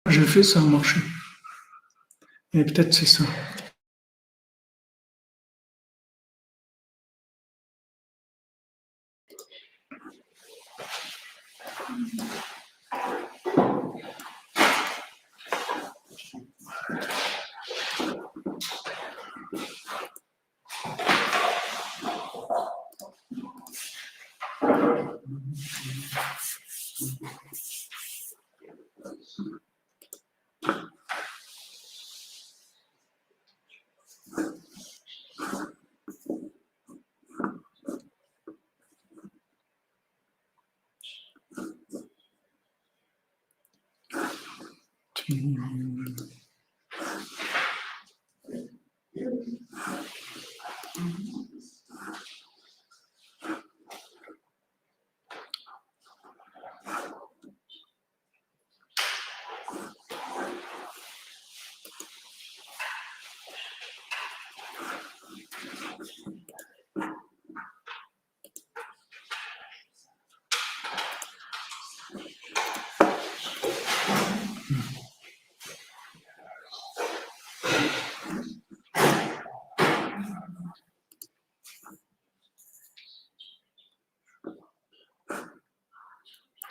J'ai fait, ça a marché. Et peut-être c'est ça.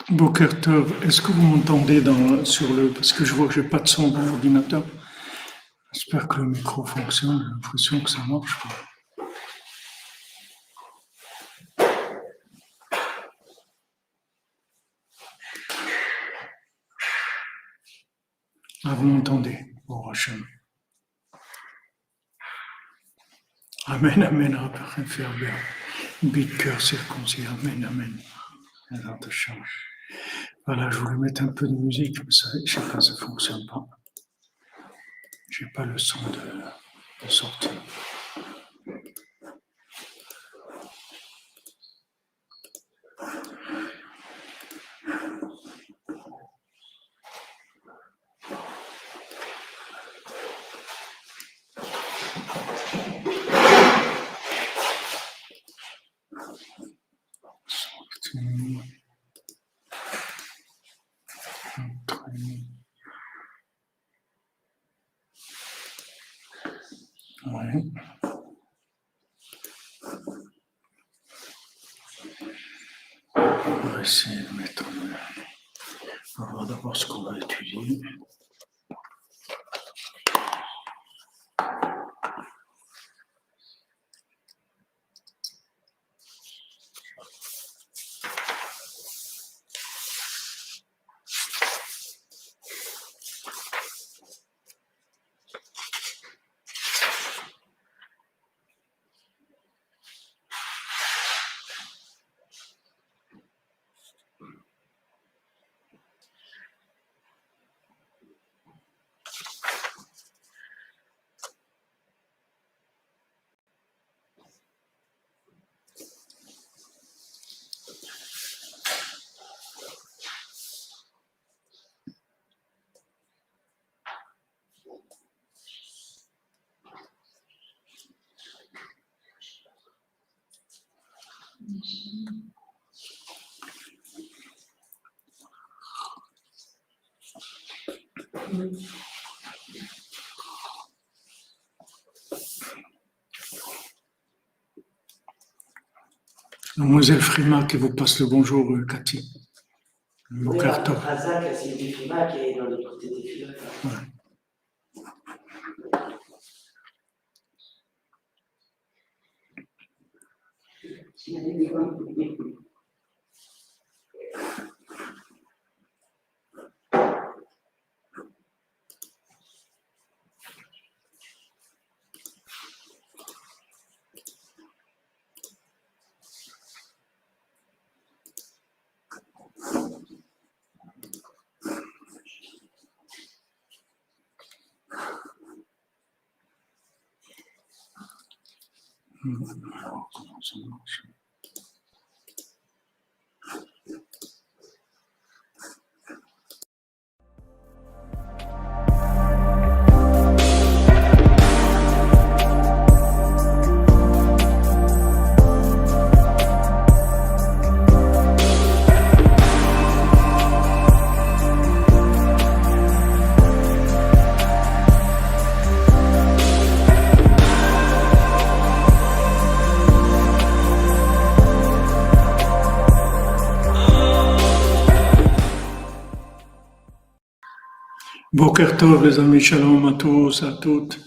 Boker Tov, est-ce que vous m'entendez sur le... Parce que je vois que j'ai pas de son dans l'ordinateur. J'espère que le micro fonctionne. J'ai l'impression que ça marche pas. Ah, vous m'entendez? Bon, Hachem. Amen, amen, Rabbi Ferber. Bit cœur circoncis. Amen, amen. Voilà, je voulais mettre un peu de musique, mais ça, je sais pas, ça fonctionne pas. J'ai pas le son de sortie. Ouais. On va essayer de mettre. On va voir d'abord ce qu'on va étudier. Mademoiselle Frima qui vous passe le bonjour, Cathy. Oui, Razak, c'est une Frima qui est dans l'autre côté des filotes. Ouais. Alors, comment ça marche? Boker Tov, les amis, shalom à tous, à toutes.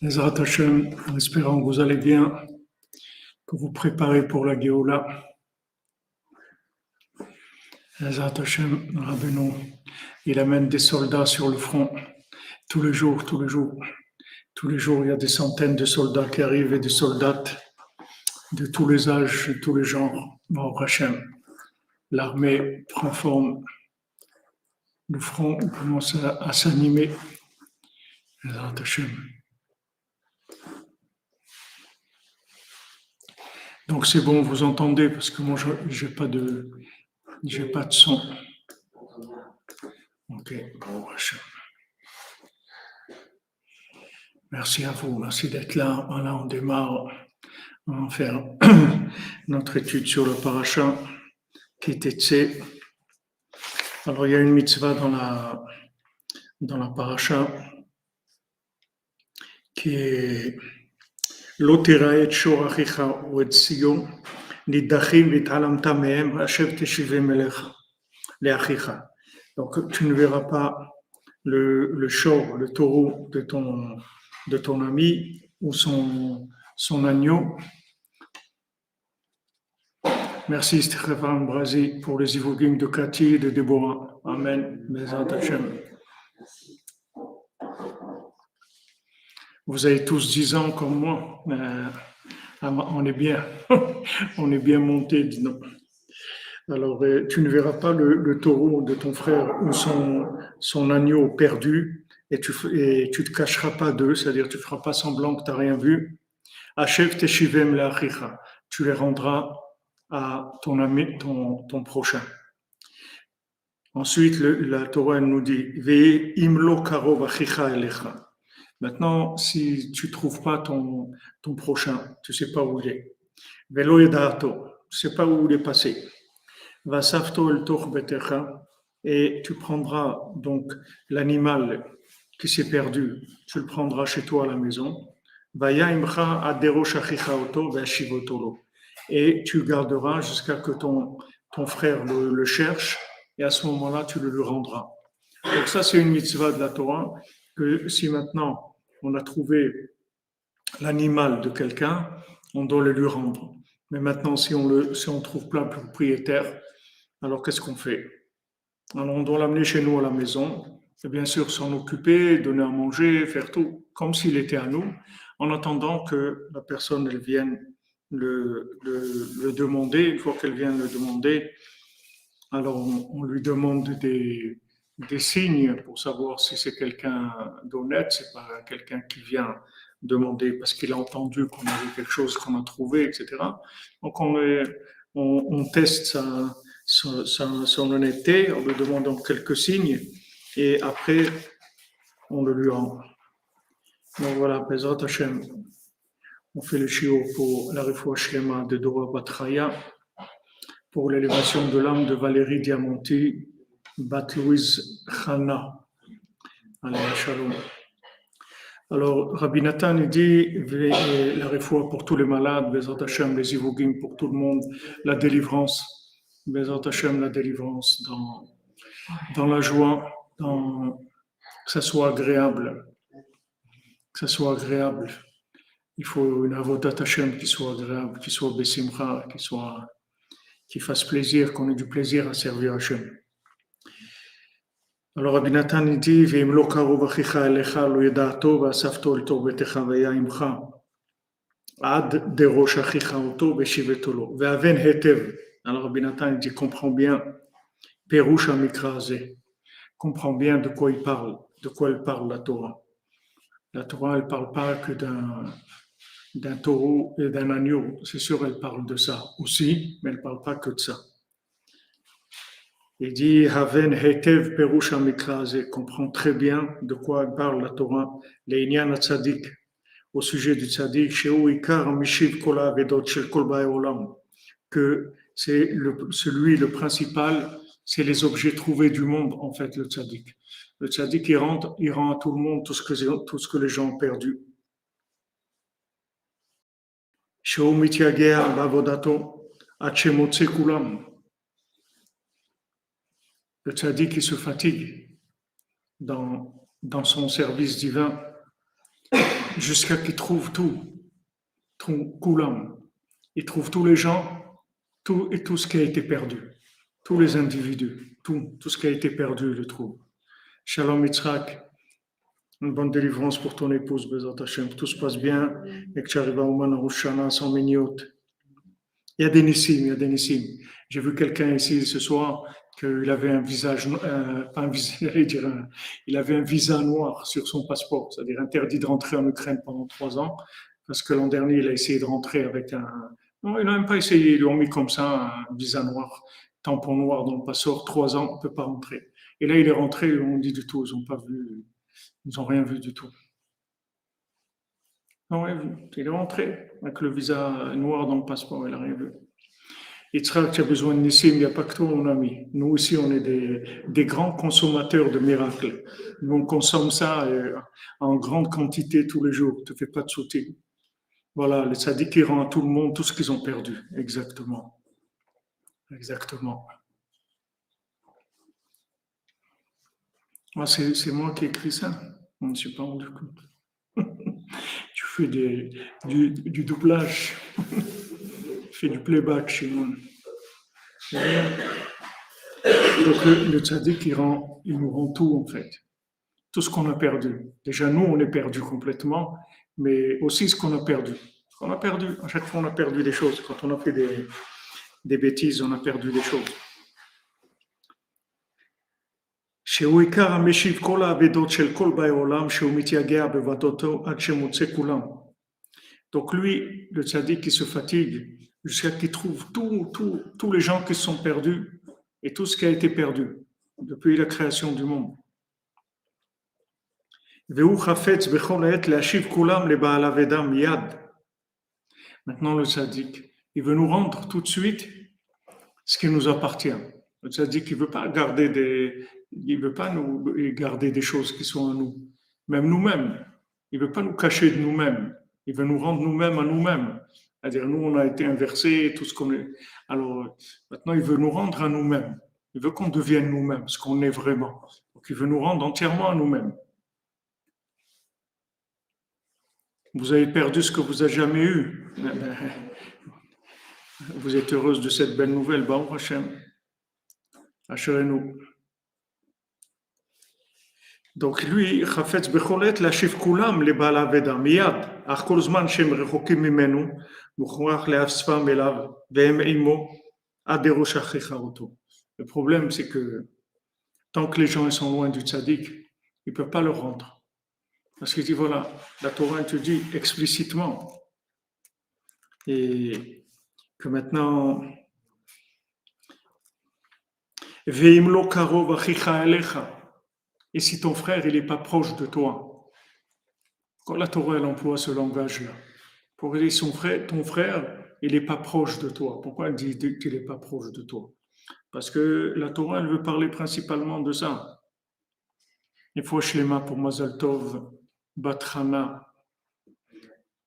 Ezrat Hashem, en espérant que vous allez bien, que vous préparez pour la Géoula. Ezrat Hashem, Rabbeinu, il amène des soldats sur le front, tous les jours, il y a des centaines de soldats qui arrivent et des soldates de tous les âges, de tous les genres. Baruch Hashem, l'armée prend forme, le front commence à s'animer. Ezrat Hashem. Donc c'est bon, vous entendez, parce que moi j'ai pas de son. Ok, bon, merci à vous, merci d'être là. Voilà, on démarre, on va faire notre étude sur le paracha qui était Tse. Alors il y a une mitzvah dans la paracha qui est L'otira et shor achicha ou et sion nidachim vitalamta mehem hashem teshivem elecha leachicha. Donc tu ne verras pas le shor, le taureau de ton ami ou son agneau. Merci Stéphane Brasi pour les ivogim de Cathy et de Déborah. Amen. Bezat Hashem. Vous avez tous 10 ans comme moi. On est bien. On est bien monté, dis-nous. Alors, tu ne verras pas le taureau de ton frère ou son agneau perdu et tu te cacheras pas d'eux, c'est-à-dire tu ne feras pas semblant que tu n'as rien vu. Achev teshivem leachicha. Tu les rendras à ton ami, ton prochain. Ensuite, la Torah nous dit Ve imlo karov achicha elecha. Maintenant, si tu ne trouves pas ton prochain, tu ne sais pas où il est. Velo yedato, tu ne sais pas où il est passé. Vasafto el toch betecha, et tu prendras donc l'animal qui s'est perdu, tu le prendras chez toi à la maison. Vaya imcha adero shachicha oto ve'ashivotolo. Et tu garderas jusqu'à que ton frère le cherche, et à ce moment-là, tu le lui rendras. Donc ça, c'est une mitzvah de la Torah, que si maintenant on a trouvé l'animal de quelqu'un, on doit le lui rendre. Mais maintenant, si on trouve plein propriétaire, alors qu'est-ce qu'on fait? Alors on doit l'amener chez nous à la maison, et bien sûr s'en occuper, donner à manger, faire tout, comme s'il était à nous, en attendant que la personne elle vienne le demander. Une fois qu'elle vient le demander, alors on lui demande des signes pour savoir si c'est quelqu'un d'honnête, c'est pas quelqu'un qui vient demander parce qu'il a entendu qu'on avait quelque chose qu'on a trouvé, etc. Donc on teste son honnêteté en lui demandant quelques signes et après on le lui rend. Donc voilà, Bezrat Hashem, on fait le shiur pour la refoua shlema de Dora Batraya, pour l'élévation de l'âme de Valérie Diamanti, Bat Louise Chana. Allez, shalom. Alors, Rabbi Nathan dit la refoua pour tous les malades, Bezrat Hashem, les ivogim pour tout le monde, la délivrance, Bezrat Hashem, la délivrance dans la joie, que ça soit agréable. Que ça soit agréable. Il faut une avodat Hashem qui soit agréable, qui soit besimcha, qui fasse plaisir, qu'on ait du plaisir à servir Hashem. Alors Rabbi Nathan dit Ve'im lo karov achicha elecha lo yeda'ato ve'asafto el tov betecha ve'ya imcha ad derosh achicha oto ve'shiveto lo ve'aven hetev. Alors Rabbi Nathan dit comprends bien Perush hamikra hazeh, comprends bien de quoi elle parle la Torah. La Torah elle parle pas que d'un taureau et d'un agneau, c'est sûr elle parle de ça aussi, mais elle parle pas que de ça. Il dit Haven Hetev Perush Hamikra, comprend très bien de quoi parle la Torah, l'Einyan Tzadik, au sujet du Tzadik, Sheu Ikar Mishiv Kol Avedot Shel Kol Baei Olam, que c'est le principal, c'est les objets trouvés du monde, en fait, le Tzadik. Le Tzadik, il rend à tout le monde tout ce que les gens ont perdu. Sheu Mityagea Bavodato Achemotse Kulam. Le tzaddik, il se fatigue dans son service divin jusqu'à qu'il trouve tout Koulam. Il trouve tous les gens, tout ce qui a été perdu, tous les individus, tout ce qui a été perdu, il le trouve. Shalom Yitzhak, une bonne délivrance pour ton épouse, Bezat Hashem, tout se passe bien, et que tu arrives à Ouman Rosh Hashanah sans miniote. Il y a des nissim. J'ai vu quelqu'un ici ce soir qu'il avait un visage, pas un visage, il avait un visa noir sur son passeport, c'est-à-dire interdit de rentrer en Ukraine pendant 3 ans, parce que l'an dernier, il a essayé de rentrer avec non, il n'a même pas essayé, ils lui ont mis comme ça un visa noir, tampon noir dans le passeport, 3 ans, on ne peut pas rentrer. Et là, il est rentré, ils n'ont dit du tout, ils n'ont pas vu, ils n'ont rien vu du tout. Non, il est rentré avec le visa noir dans le passeport, il n'a rien vu. Yitzhak, tu as besoin de Nissim, il n'y a pas que toi, mon ami. Nous aussi, on est des grands consommateurs de miracles. Nous, on consomme ça en grande quantité tous les jours. Ne te fais pas de sauter. Voilà, les tzaddik qui rend à tout le monde tout ce qu'ils ont perdu. Exactement. Moi, c'est moi qui ai écrit ça. On ne s'est pas rendu compte. Tu fais du doublage. Tu fais du playback chez moi. Donc le tzaddik, il nous rend tout en fait. Tout ce qu'on a perdu. Déjà, nous, on est perdu complètement, mais aussi ce qu'on a perdu. Ce qu'on a perdu, à chaque fois, on a perdu des choses. Quand on a fait des bêtises, on a perdu des choses. Donc lui, le tzaddik, il se fatigue jusqu'à qu'il trouve tous les gens qui sont perdus et tout ce qui a été perdu depuis la création du monde. Maintenant, le tzaddik, il veut nous rendre tout de suite ce qui nous appartient. Le tzaddik, il veut pas nous garder des choses qui sont à nous, même nous-mêmes. Il veut pas nous cacher de nous-mêmes. Il veut nous rendre nous-mêmes à nous-mêmes. C'est-à-dire, nous, on a été inversés, tout ce qu'on est. Alors, maintenant, il veut nous rendre à nous-mêmes. Il veut qu'on devienne nous-mêmes, ce qu'on est vraiment. Donc, il veut nous rendre entièrement à nous-mêmes. Vous avez perdu ce que vous n'avez jamais eu. Vous êtes heureuse de cette belle nouvelle, Baruch Hashem. Asherenu. Donc lui, Chafetz Becholet, להשיב כולם לבעל האבדה, מיד, אך כל זמן שהם רחוקים ממנו, מוכרח לאספם אליו, והם עמו, עד דרוש אחיך אותו. Le problème, c'est que tant que les gens sont loin du tzaddik, ils ne peuvent pas le rendre. Parce qu'il dit, voilà, la Torah te dit explicitement, et que maintenant, Ve'im lo karov achicha elecha. Et si ton frère, il n'est pas proche de toi, quand la Torah, elle emploie ce langage-là, pour dire ton frère, il n'est pas proche de toi. Pourquoi elle dit qu'il n'est pas proche de toi? Parce que la Torah, elle veut parler principalement de ça. Il faut shlema pour Mazal Tov, Batrana,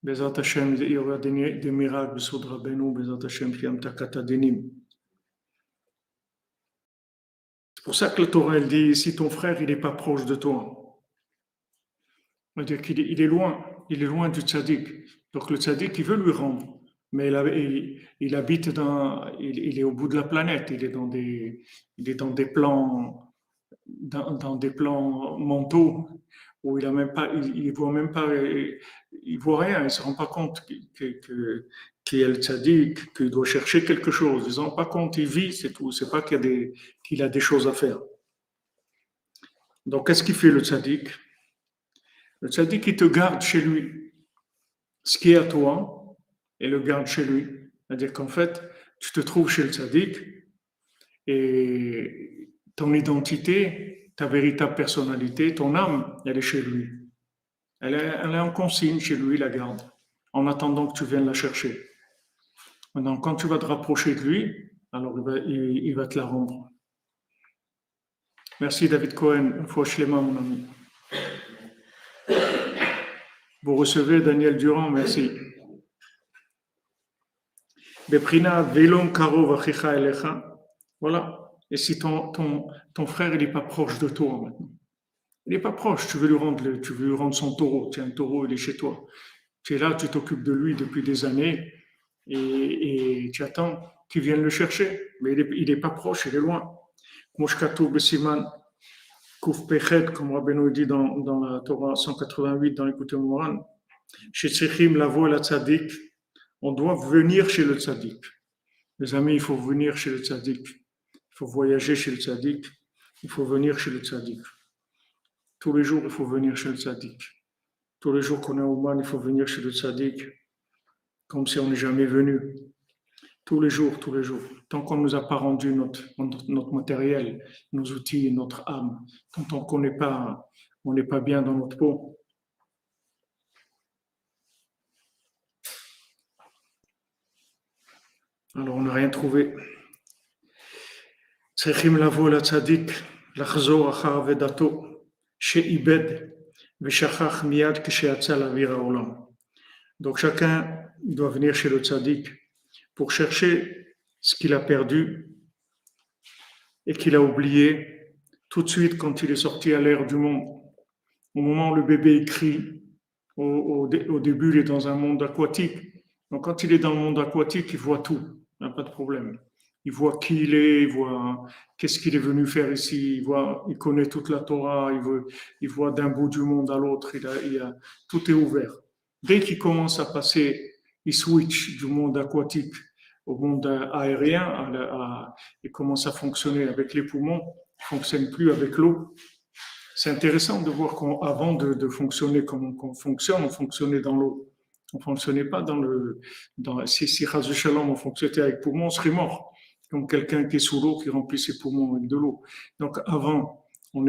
Bezat Hashem, il y aura des miracles, Besod Rabbeinu, Bezat Hashem, Fiam Takata Denim. C'est pour ça que la Torah, elle dit, si ton frère, il n'est pas proche de toi, c'est-à-dire qu'il est loin du tzaddik. Donc le tzaddik, il veut lui rendre, mais il habite il est au bout de la planète, il est dans des plans, dans des plans mentaux où il voit même pas, il voit rien, il se rend pas compte qu'il y a le tzaddik, qu'il doit chercher quelque chose. Il se rend pas compte, il vit, c'est tout. C'est pas qu'il a des choses à faire. Donc, qu'est-ce qu'il fait le tzaddik? Le tzaddik, il te garde chez lui. Ce qui est à toi, il le garde chez lui. C'est-à-dire qu'en fait, tu te trouves chez le tzaddik et ton identité, ta véritable personnalité, ton âme, elle est chez lui. Elle est en consigne chez lui, il la garde, en attendant que tu viennes la chercher. Maintenant, quand tu vas te rapprocher de lui, alors il va te la rendre. Merci David Cohen, une fois shlema, mon ami. Vous recevez Daniel Durand, merci. Beprina velom karov achicha elecha. Voilà. Et si ton frère il n'est pas proche de toi maintenant, Il n'est pas proche, tu veux lui rendre son taureau. Tiens, un taureau, il est chez toi. Tu es là, tu t'occupes de lui depuis des années et tu attends qu'il vienne le chercher. Mais il est pas proche, il est loin. Moshkatou Besiman, Kouf Pechet, comme Rabbeinu dit dans la Torah 188, dans l'écoute Moran, chez Tzrichim, la voie la tzaddik, on doit venir chez le tzaddik. Les amis, il faut venir chez le tzaddik. Il faut voyager chez le tzaddik. Il faut venir chez le tzaddik. Tous les jours, il faut venir chez le tzaddik. Tous les jours qu'on est au Oman, il faut venir chez le tzaddik, comme si on n'est jamais venu. Tous les jours. Tant qu'on ne nous a pas rendu notre matériel, nos outils, notre âme, tant qu'on n'est pas, on n'est pas bien dans notre peau. Alors on n'a rien trouvé. צריכים לבוא לצדיק, לחזור אחר אבדתו, שאיבד ושכח מיד כשיצא לאוויר העולם. Donc chacun doit venir chez le tzaddik pour chercher ce qu'il a perdu et qu'il a oublié tout de suite quand il est sorti à l'air du monde. Au moment où le bébé crie, au début il est dans un monde aquatique. Donc quand il est dans le monde aquatique, il voit tout, il n'y a pas de problème. Il voit qui il est, il voit qu'est-ce qu'il est venu faire ici, il connaît toute la Torah, il voit d'un bout du monde à l'autre, tout est ouvert. Dès qu'il commence à passer, il switch du monde aquatique au monde aérien, il commence à fonctionner avec les poumons, il ne fonctionne plus avec l'eau. C'est intéressant de voir qu'avant de fonctionner comme on fonctionne, on fonctionnait dans l'eau. On ne fonctionnait pas si Chas de Shalom, on fonctionnait avec poumons, on serait mort. Comme quelqu'un qui est sous l'eau, qui remplit ses poumons avec de l'eau. Donc avant, on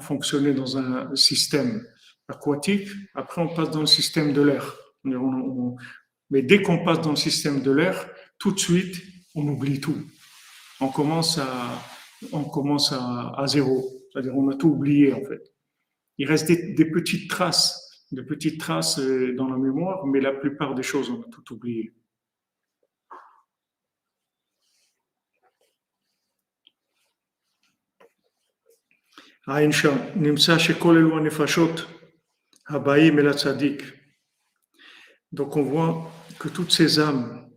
fonctionnait dans un système aquatique, après on passe dans le système de l'air. Mais dès qu'on passe dans le système de l'air, tout de suite, on oublie tout. On commence à zéro, c'est-à-dire on a tout oublié en fait. Il reste des petites traces dans la mémoire, mais la plupart des choses, on a tout oublié. עין שם, נמצא שכל אלו הנפשות הבאים אל הצדיק. Donc on voit que toutes ces âmes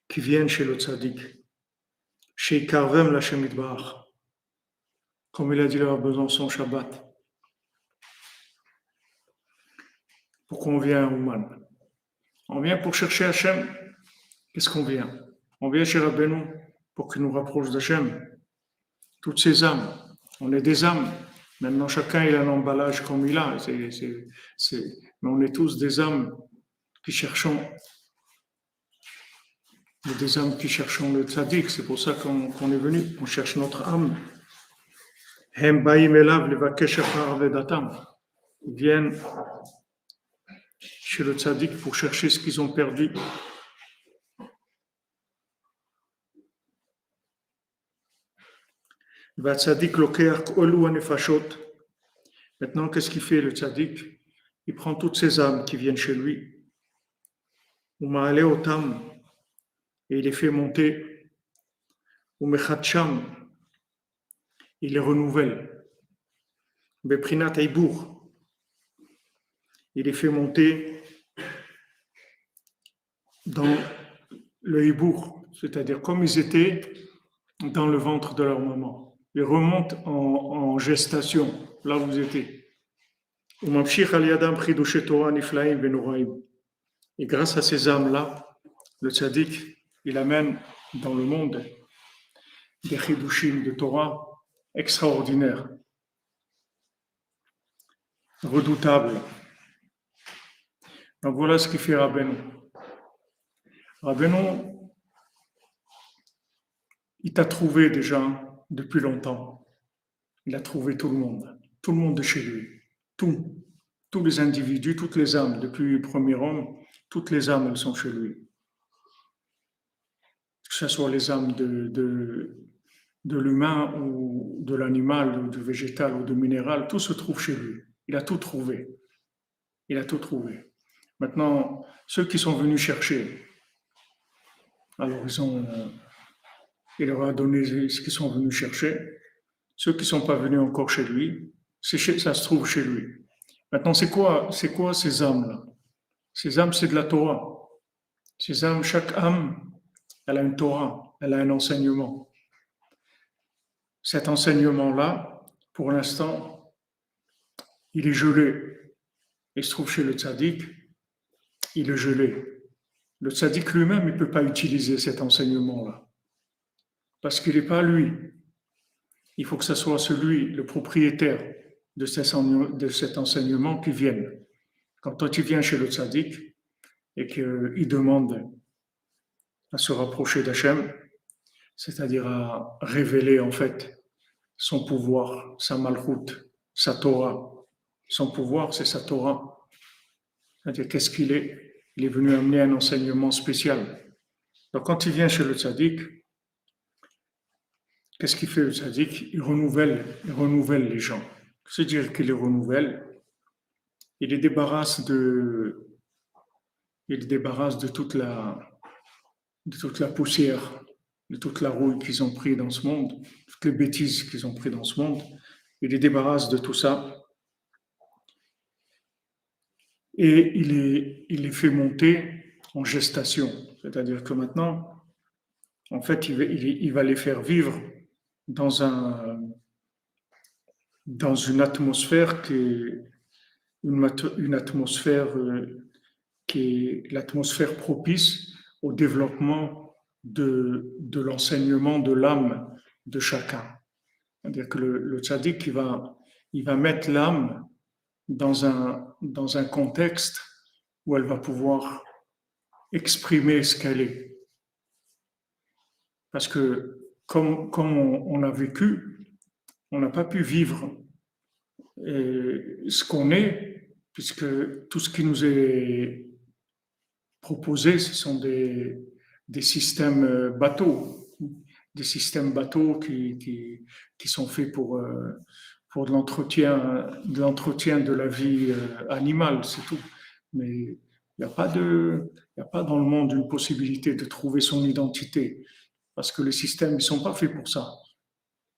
qui viennent chez le tzaddik, chez Karvem l'Hashem Yitbarach, comme il a dit leur Besançon Shabbat. Pourquoi on vient à Ouman? On vient pour chercher Hachem. Qu'est-ce qu'on vient? On vient chez Rabbeinu pour qu'il nous rapproche d'Hachem. Toutes ces âmes. On est des âmes. Maintenant, chacun il a un emballage comme il a. Mais on est tous des âmes qui cherchons. Des âmes qui cherchons le tzaddik. C'est pour ça qu'on est venu. On cherche notre âme. Hem ba'im elav levakesh achar avedatam. Ils viennent chez le tzaddik pour chercher ce qu'ils ont perdu. Maintenant, qu'est-ce qu'il fait le tzaddik? Il prend toutes ces âmes qui viennent chez lui, et il les fait monter, il les renouvelle. Il les fait monter dans le hibour, c'est-à-dire comme ils étaient dans le ventre de leur maman. Ils remontent en gestation, là où vous étiez. Et grâce à ces âmes-là, le tzaddik, il amène dans le monde des chidushim de Torah extraordinaires, redoutables. Donc voilà ce qu'il fait Rabbeinu. Rabbeinu, il t'a trouvé déjà depuis longtemps. Il a trouvé tout le monde de chez lui. Tous les individus, toutes les âmes, depuis le premier homme, toutes les âmes, elles sont chez lui. Que ce soit les âmes de l'humain ou de l'animal, ou du végétal ou du minéral, tout se trouve chez lui. Il a tout trouvé. Maintenant, ceux qui sont venus chercher, alors il leur a donné ce qu'ils sont venus chercher. Ceux qui ne sont pas venus encore chez lui, Ça se trouve chez lui. Maintenant, c'est quoi ces âmes-là? Ces âmes, c'est de la Torah. Ces âmes, chaque âme, elle a une Torah, elle a un enseignement. Cet enseignement-là, pour l'instant, il est gelé. Il se trouve chez le tzaddik, il est gelé. Le tzaddik lui-même, il ne peut pas utiliser cet enseignement-là. Parce qu'il n'est pas lui. Il faut que ce soit celui, le propriétaire de cet enseignement qui vienne. Quand toi tu viens chez le tzaddik et qu'il demande à se rapprocher d'Hachem, c'est-à-dire à révéler en fait son pouvoir, sa malchoute, sa Torah. Son pouvoir, c'est sa Torah. C'est-à-dire qu'est-ce qu'il est? Il est venu amener un enseignement spécial. Donc quand il vient chez le tzaddik, qu'est-ce qu'il fait le tzaddik? Il renouvelle les gens. C'est-à-dire qu'il les renouvelle, il les débarrasse de toute la poussière, de toute la rouille qu'ils ont pris dans ce monde, toutes les bêtises qu'ils ont pris dans ce monde. Il les débarrasse de tout ça et il les fait monter en gestation. C'est-à-dire que maintenant, en fait, il va les faire vivre dans une atmosphère qui est une atmosphère qui est l'atmosphère propice au développement de l'enseignement de l'âme de chacun. C'est-à-dire que le tzaddik, il va mettre l'âme dans un contexte où elle va pouvoir exprimer ce qu'elle est. Parce que comme on a vécu, on n'a pas pu vivre ce qu'on est, puisque tout ce qui nous est proposé, ce sont des systèmes bateaux, des systèmes bateaux qui sont faits pour de l'entretien de la vie animale, c'est tout. Mais il n'y a pas dans le monde une possibilité de trouver son identité, parce que les systèmes, ils sont pas faits pour ça.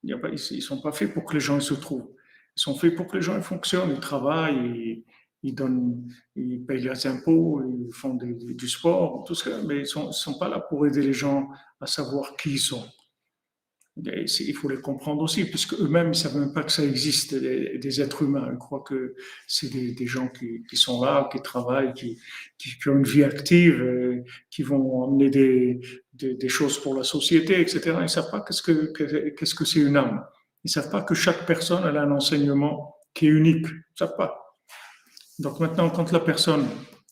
Ils sont pas faits pour que les gens se trouvent. Ils sont faits pour que les gens ils fonctionnent, ils travaillent, ils payent les impôts, ils font du sport, tout ça, mais ils sont pas là pour aider les gens à savoir qui ils sont. Il faut les comprendre aussi, puisque eux-mêmes ne savent même pas que ça existe, des êtres humains. Ils croient que c'est des gens qui sont là, qui travaillent, qui ont une vie active, qui vont amener des choses pour la société, etc. Ils ne savent pas qu'est-ce que c'est une âme. Ils ne savent pas que chaque personne elle a un enseignement qui est unique. Ils ne savent pas. Donc maintenant, quand la personne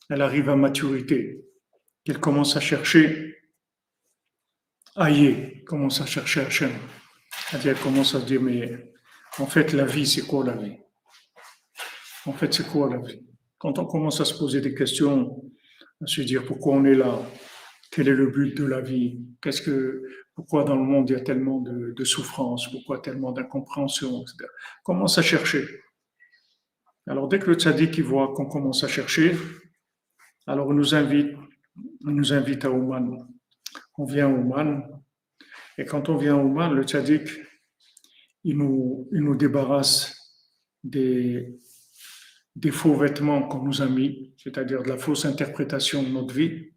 elle arrive à maturité, qu'elle commence à chercher aïe, commence à chercher Hachem. Elle commence à dire, mais en fait, la vie, c'est quoi la vie? En fait, c'est quoi la vie? Quand on commence à se poser des questions, à se dire pourquoi on est là, quel est le but de la vie, pourquoi dans le monde il y a tellement de souffrance, pourquoi tellement d'incompréhension, etc. Commence à chercher. Alors, dès que le tzaddik il voit qu'on commence à chercher, alors il nous invite à Ouman. On vient à Ouman, et quand on vient à Ouman, le tzaddik, il nous débarrasse des faux vêtements qu'on nous a mis, c'est-à-dire de la fausse interprétation de notre vie,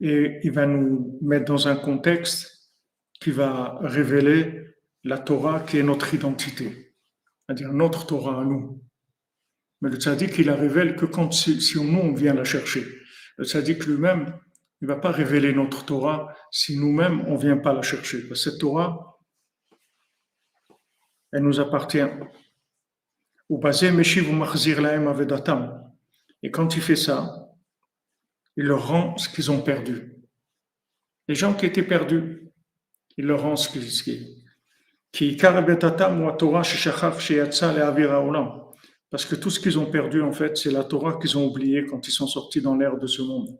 et il va nous mettre dans un contexte qui va révéler la Torah qui est notre identité, c'est-à-dire notre Torah à nous. Mais le tzaddik, il la révèle que quand si nous, on vient la chercher. Le tzaddik lui-même, il ne va pas révéler notre Torah si nous-mêmes, on ne vient pas la chercher. Parce que cette Torah, elle nous appartient. Et quand il fait ça, il leur rend ce qu'ils ont perdu. Les gens qui étaient perdus, il leur rend ce qu'ils parce que tout ce qu'ils ont perdu, en fait, c'est la Torah qu'ils ont oubliée quand ils sont sortis dans l'ère de ce monde.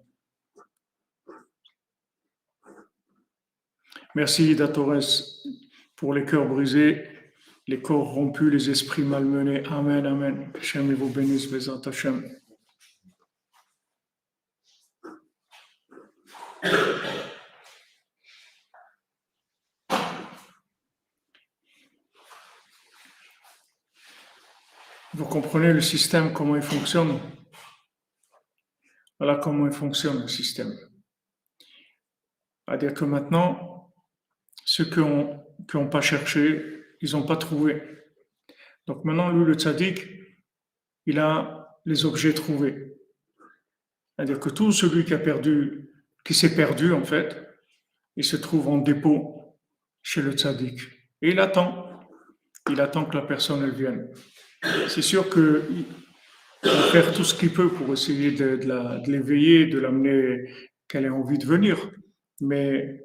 Merci, Ida Torres, pour les cœurs brisés, les corps rompus, les esprits malmenés. Amen, amen. Hachem vous bénisse, Bezat Hachem. Vous comprenez le système, comment il fonctionne? Voilà comment il fonctionne le système. C'est-à-dire que maintenant, ceux qui n'ont pas cherché, ils n'ont pas trouvé. Donc maintenant, lui, le tzaddik, il a les objets trouvés. C'est-à-dire que tout celui qui s'est perdu, en fait, il se trouve en dépôt chez le tzaddik. Et il attend que la personne elle vienne. C'est sûr qu'il va faire tout ce qu'il peut pour essayer de l'éveiller, de l'amener qu'elle ait envie de venir. Mais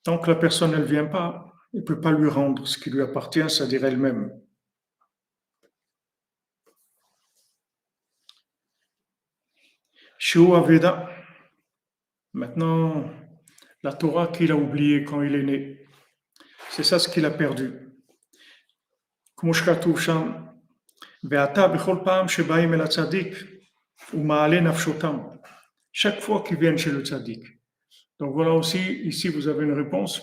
tant que la personne ne vient pas, il ne peut pas lui rendre ce qui lui appartient, c'est-à-dire elle-même. Shu Aveda. Maintenant, la Torah qu'il a oubliée quand il est né. C'est ça ce qu'il a perdu. כמו שכתוב שם, ועתה בכל פעם שבאים אל הצדיק, הוא מעלה נפשותם. Chaque fois qu'ils viennent chez le tzaddik. Donc voilà aussi, ici vous avez une réponse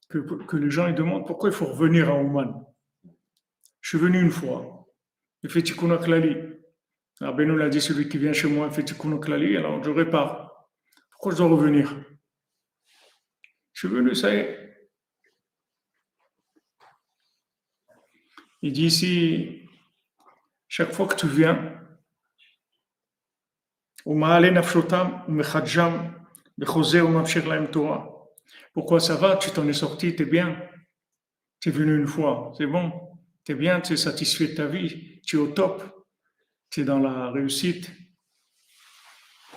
que les gens ils demandent pourquoi il faut revenir à Ouman. Je suis venu une fois, il fait Tikkun Klali. Rabbeinu l'a dit, celui qui vient chez moi il fait Tikkun Klali, alors je répare. Pourquoi je dois revenir? Je suis venu, ça y est. Il dit ici, chaque fois que tu viens, pourquoi ça va? Tu t'en es sorti, t'es bien. Tu es venu une fois, c'est bon. Tu es bien, tu es satisfait de ta vie, tu es au top, tu es dans la réussite,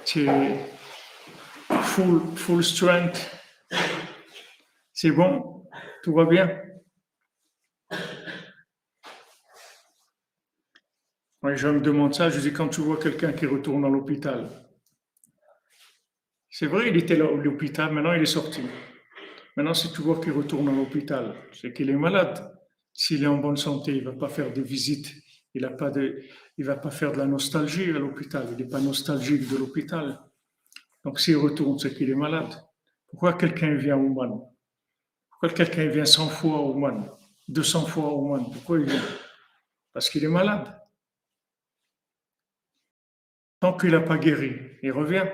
tu es full strength. C'est bon, tout va bien. Les gens me demandent ça, je dis quand tu vois quelqu'un qui retourne à l'hôpital. C'est vrai, il était là à l'hôpital, maintenant il est sorti. Maintenant, si tu vois qu'il retourne à l'hôpital, c'est qu'il est malade. S'il est en bonne santé, il ne va pas faire des visites, il ne va pas faire de la nostalgie à l'hôpital, il n'est pas nostalgique de l'hôpital. Donc s'il retourne, c'est qu'il est malade. Pourquoi quelqu'un vient au Ouman? Pourquoi quelqu'un vient 100 fois au Ouman, 200 fois au Ouman? Pourquoi il vient? Parce qu'il est malade. Tant qu'il n'a pas guéri, il revient.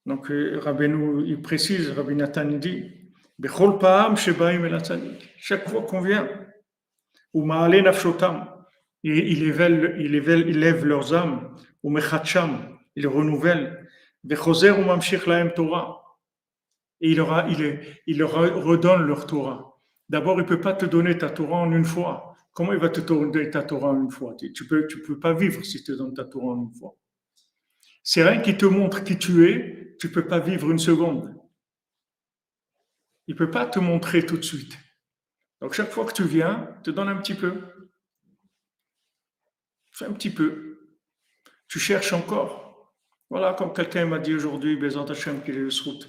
Donc Rabbeinu, il précise, Rabbi Nathan, il dit, Bechol Pa'am Shebaim El Hatzadik. Chaque fois qu'on vient, ou Ma'ale Nafshotam, il élève leurs âmes, ou Mechatcham, il renouvelle, Bechoser ou Mamshich Lahem Torah. Et il leur redonne leur Torah. D'abord, il ne peut pas te donner ta Torah en une fois. Comment il va te donner ta Torah en une fois? Tu peux pas vivre si tu te donnes ta Torah en une fois. C'est rien qui te montre qui tu es, tu ne peux pas vivre une seconde. Il ne peut pas te montrer tout de suite. Donc chaque fois que tu viens, te donne un petit peu. Fais un petit peu. Tu cherches encore. Voilà, comme quelqu'un m'a dit aujourd'hui, Bézant Hachem, qu'il est le srout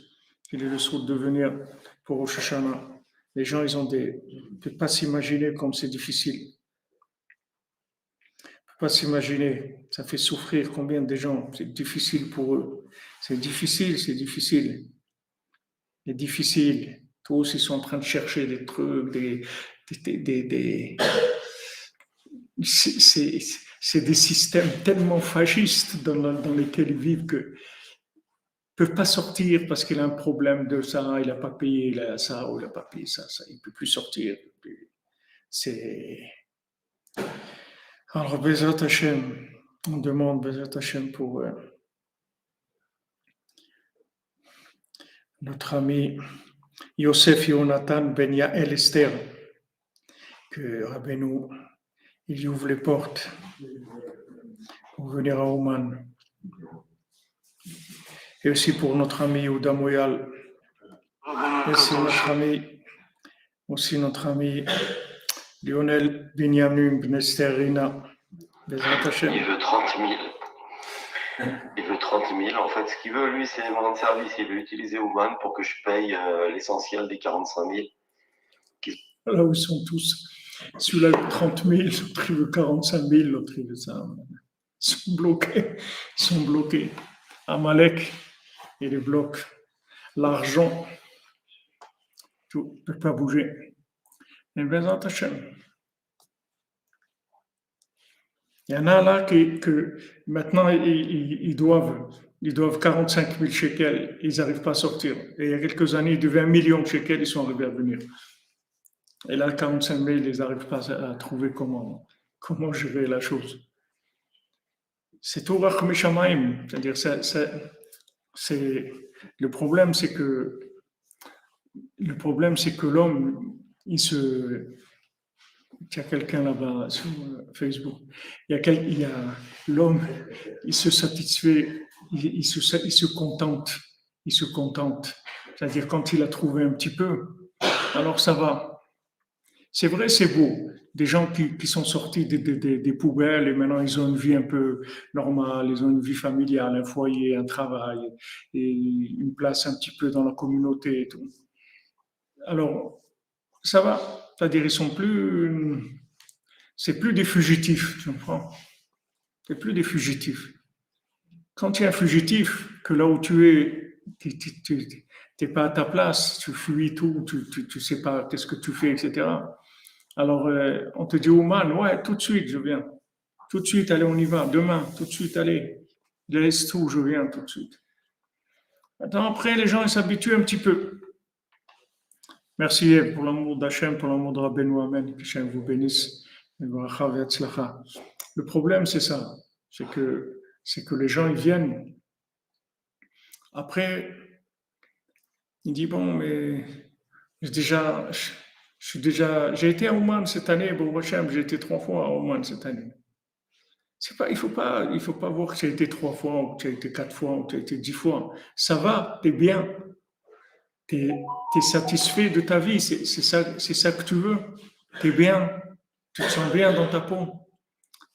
de venir pour Rosh Hashanah. Les gens, ils ont ne peuvent pas s'imaginer comme c'est difficile. Ils ne peuvent pas s'imaginer. Ça fait souffrir combien de gens. C'est difficile pour eux. C'est difficile. C'est difficile. Tous, ils sont en train de chercher des trucs, c'est des systèmes tellement fascistes dans lesquels ils vivent que ne peuvent pas sortir parce qu'il a un problème de ça, il n'a pas payé ça, ou il n'a pas payé ça, il ne peut plus sortir. Alors, Bezrat Hashem, on demande Bezrat Hashem pour notre ami Yosef Yonatan Ben Yael Esther, que Rabbeinu, il ouvre les portes pour venir à Oman. Et aussi pour notre ami Yehuda Moyal, et aussi notre ami Lionel Binyamin Bnesterina. Il veut 30 000. Il veut 30 000. En fait, ce qu'il veut, lui, c'est mon service. Il veut utiliser Ouman pour que je paye l'essentiel des 45 000. Là où ils sont tous. Celui-là veut 30 000, l'autre il veut 45 000, l'autre il veut ça. Ils sont bloqués. Amalek, il les bloque. L'argent, tout ne peut pas bouger. Mais Bezrat Hashem. Il y en a là que maintenant ils doivent 45 000 shekels, ils n'arrivent pas à sortir. Et il y a quelques années, ils devaient 1 million de shekels, ils sont arrivés à venir. Et là, 45 000, ils n'arrivent pas à trouver comment gérer la chose. C'est tout Rachmi Shamaim, c'est-à-dire le problème, c'est que l'homme, il y a quelqu'un là-bas sur Facebook. L'homme, il se satisfait, il se contente. C'est-à-dire quand il a trouvé un petit peu, alors ça va. C'est vrai, c'est beau. Des gens qui sont sortis des poubelles et maintenant ils ont une vie un peu normale, ils ont une vie familiale, un foyer, un travail et une place un petit peu dans la communauté et tout. Alors, ça va. C'est-à-dire, c'est plus des fugitifs, tu comprends? C'est plus des fugitifs. Quand tu es un fugitif, que là où tu es, tu n'es pas à ta place, tu fuis tout, tu sais pas qu'est-ce que tu fais, etc. Alors, on te dit, Ouman, ouais, tout de suite, je viens. Tout de suite, allez, on y va. Demain, tout de suite, allez. Laisse tout, je viens tout de suite. Maintenant, après, les gens, ils s'habituent un petit peu. Merci pour l'amour d'Hachem, pour l'amour de Rabbeinu, Amen. Que Hachem vous bénisse. Le problème, c'est ça. C'est que les gens, ils viennent. Après, ils disent, bon, mais j'ai été à Ouman cette année, bon, Hachem, j'ai été 3 fois à Ouman cette année. Il faut pas voir que tu as été 3 fois, ou tu as été 4 fois, ou tu as été 10 fois. Ça va, tu es bien. Tu es satisfait de ta vie, c'est ça que tu veux. Tu es bien, tu te sens bien dans ta peau.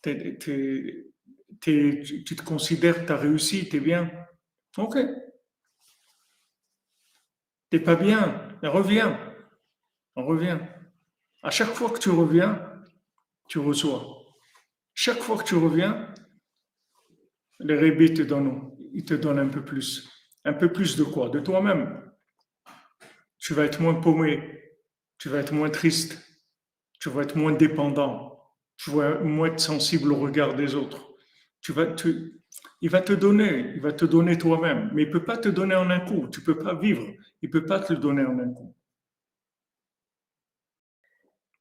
Tu te considères que tu as réussi, tu es bien. Ok. Tu n'es pas bien, reviens. On revient. À chaque fois que tu reviens, tu reçois. Chaque fois que tu reviens, les rébés ils te donnent un peu plus. Un peu plus de quoi? De toi-même. Tu vas être moins paumé, tu vas être moins triste, tu vas être moins dépendant, tu vas moins être sensible au regard des autres. Il va te donner toi-même, mais il ne peut pas te donner en un coup, tu ne peux pas vivre, il ne peut pas te le donner en un coup.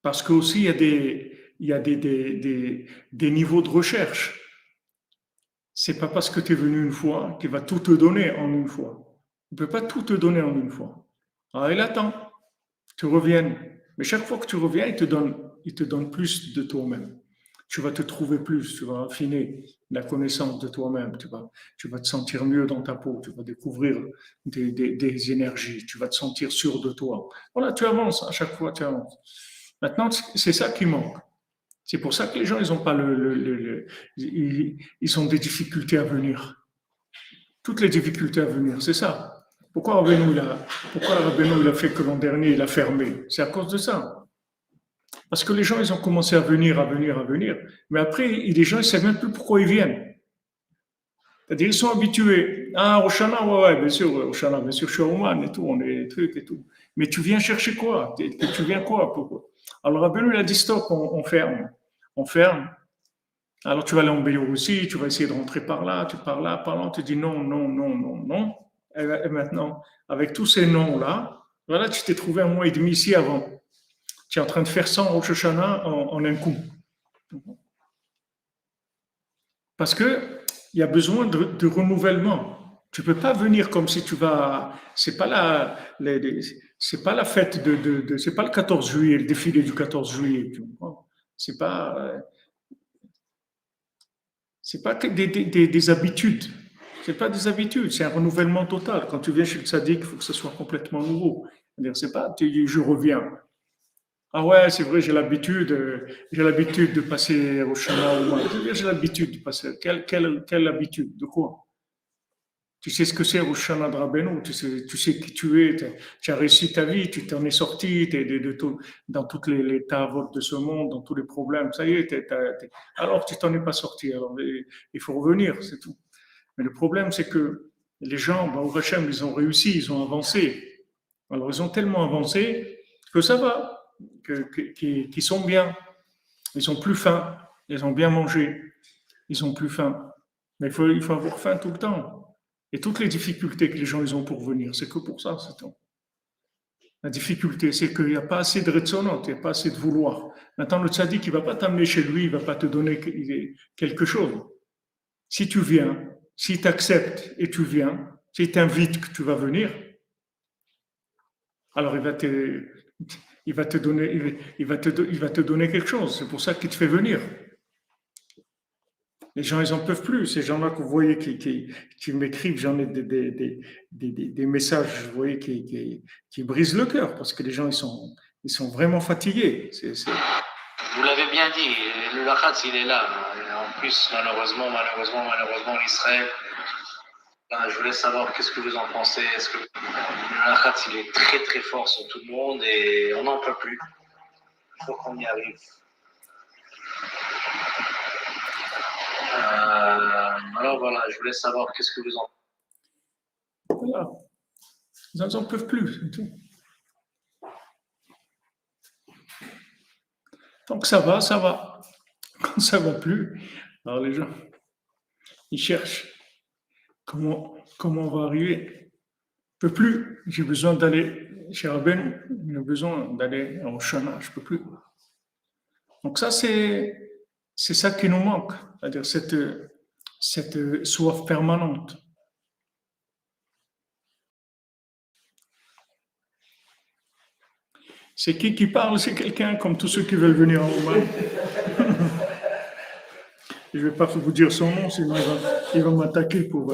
Parce qu'aussi, il y a des niveaux de recherche. C'est pas parce que tu es venu une fois qu'il va tout te donner en une fois. Il ne peut pas tout te donner en une fois. Alors il attend, tu reviennes. Mais chaque fois que tu reviens, il te donne plus de toi-même. Tu vas te trouver plus, tu vas affiner la connaissance de toi-même, tu vas te sentir mieux dans ta peau, tu vas découvrir des énergies, tu vas te sentir sûr de toi. Voilà, tu avances, à chaque fois tu avances. Maintenant, c'est ça qui manque. C'est pour ça que les gens, ils ont pas ils ont des difficultés à venir. Toutes les difficultés à venir, c'est ça. Pourquoi Rabbeinu, il a fait que l'an dernier, il a fermé? C'est à cause de ça. Parce que les gens, ils ont commencé à venir. Mais après, les gens, ils ne savent même plus pourquoi ils viennent. C'est-à-dire, ils sont habitués. Ah, Roshana, ouais, bien sûr, je suis Ouman et tout, on est trucs et tout. Mais tu viens chercher quoi? Tu viens quoi? Pourquoi? Alors, Rabbeinu, il a dit stop, on ferme. On ferme. Alors, tu vas aller en Biélorussie, tu vas essayer de rentrer par là, tu pars là, par là, tu dis non, non, non, non, non. Et maintenant, avec tous ces noms-là, voilà, tu t'es trouvé 1 mois et demi ici avant. Tu es en train de faire 100 Rosh Hashanah en un coup. Parce qu'il y a besoin de renouvellement. Tu ne peux pas venir comme si tu vas. C'est pas la fête c'est pas le 14 juillet, le défilé du 14 juillet. C'est pas que des habitudes. C'est pas des habitudes, c'est un renouvellement total. Quand tu viens chez le tzaddik, il faut que ce soit complètement nouveau. C'est pas, je reviens. Ah ouais, c'est vrai, j'ai l'habitude de passer au Shana ou moi. J'ai l'habitude de passer. Quelle habitude? De quoi? Tu sais ce que c'est au Shana de Rabbeinu, tu sais qui tu es, tu as réussi ta vie, tu t'en es sorti, dans toutes les tavotes de ce monde, dans tous les problèmes, ça y est, alors tu t'en es pas sorti. Alors il faut revenir, c'est tout. Mais le problème, c'est que les gens, au Hachem, ils ont réussi, ils ont avancé. Alors, ils ont tellement avancé que ça va, qu'ils sont bien. Ils sont plus fins. Ils ont bien mangé. Ils n'ont plus faim. Mais il faut avoir faim tout le temps. Et toutes les difficultés que les gens ils ont pour venir, c'est que pour ça, c'est tout. La difficulté, c'est qu'il n'y a pas assez de retsonot, il n'y a pas assez de vouloir. Maintenant, le tzaddik, il ne va pas t'amener chez lui, il ne va pas te donner quelque chose. Si tu viens, si tu acceptes et tu viens, s'il t'invite que tu vas venir, alors il va te donner quelque chose. C'est pour ça qu'il te fait venir. Les gens, ils n'en peuvent plus. Ces gens-là que vous voyez qui m'écrivent, j'en ai des messages, vous voyez, qui brisent le cœur parce que les gens, ils sont vraiment fatigués. Vous l'avez bien dit, le lachatz, il est là. En plus, malheureusement, en Israël, je voulais savoir qu'est-ce que vous en pensez. Est-ce que le lachatz, il est très très fort sur tout le monde et on n'en peut plus. Il faut qu'on y arrive. Alors voilà, je voulais savoir qu'est-ce que vous en pensez. Voilà. Les gens n'en peuvent plus, c'est tout. Tant que ça va, ça va. Quand ça ne va plus, alors les gens, ils cherchent comment on va arriver. Je ne peux plus, j'ai besoin d'aller chez Rabbeinu, j'ai besoin d'aller au Shana, je ne peux plus. Donc ça, c'est ça qui nous manque, c'est-à-dire cette soif permanente. C'est qui parle? C'est quelqu'un comme tous ceux qui veulent venir en Oman. Je ne vais pas vous dire son nom, sinon il va m'attaquer pour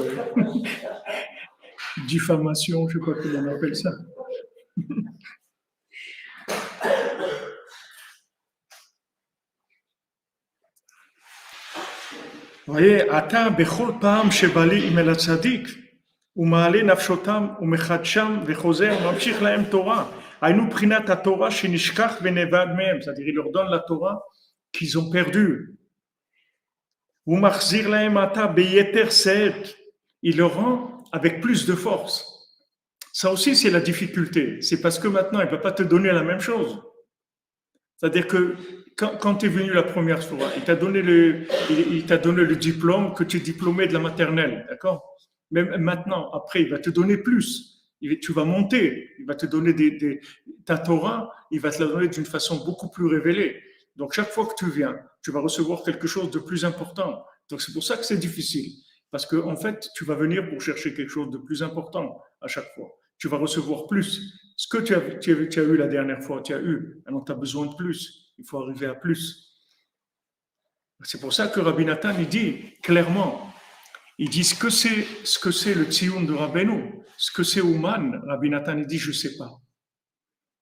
diffamation, je ne sais pas comment on appelle ça. Vous voyez, Ata bechol pam shebali im el tzadik, ומעלה נפשותם ומחדשם וחוזר וממשיך להם תורה. היינו בחינת התורה שנשכח ונאבד מהם, c'est-à-dire il leur donne la Torah qu'ils ont perdue. ומחזיר להם עתה ביתר שאת, il le rend avec plus de force. Ça aussi c'est la difficulté, c'est parce que maintenant il ne va pas te donner la même chose. C'est-à-dire que quand tu es venu la première fois, il t'a donné le diplôme que tu es diplômé de la maternelle, d'accord? Mais maintenant, après, il va te donner plus. Tu vas monter. Il va te donner ta Torah, il va te la donner d'une façon beaucoup plus révélée. Donc, chaque fois que tu viens, tu vas recevoir quelque chose de plus important. Donc, c'est pour ça que c'est difficile. Parce qu'en fait, tu vas venir pour chercher quelque chose de plus important à chaque fois. Tu vas recevoir plus. Ce que tu as eu la dernière fois, tu as eu. Alors, tu as besoin de plus. Il faut arriver à plus. C'est pour ça que Rabbi Nathan, il dit clairement, il dit ce que c'est le Tzion de Rabbeinu, ce que c'est Ouman. Rabbi Nathan, il dit, je ne sais pas.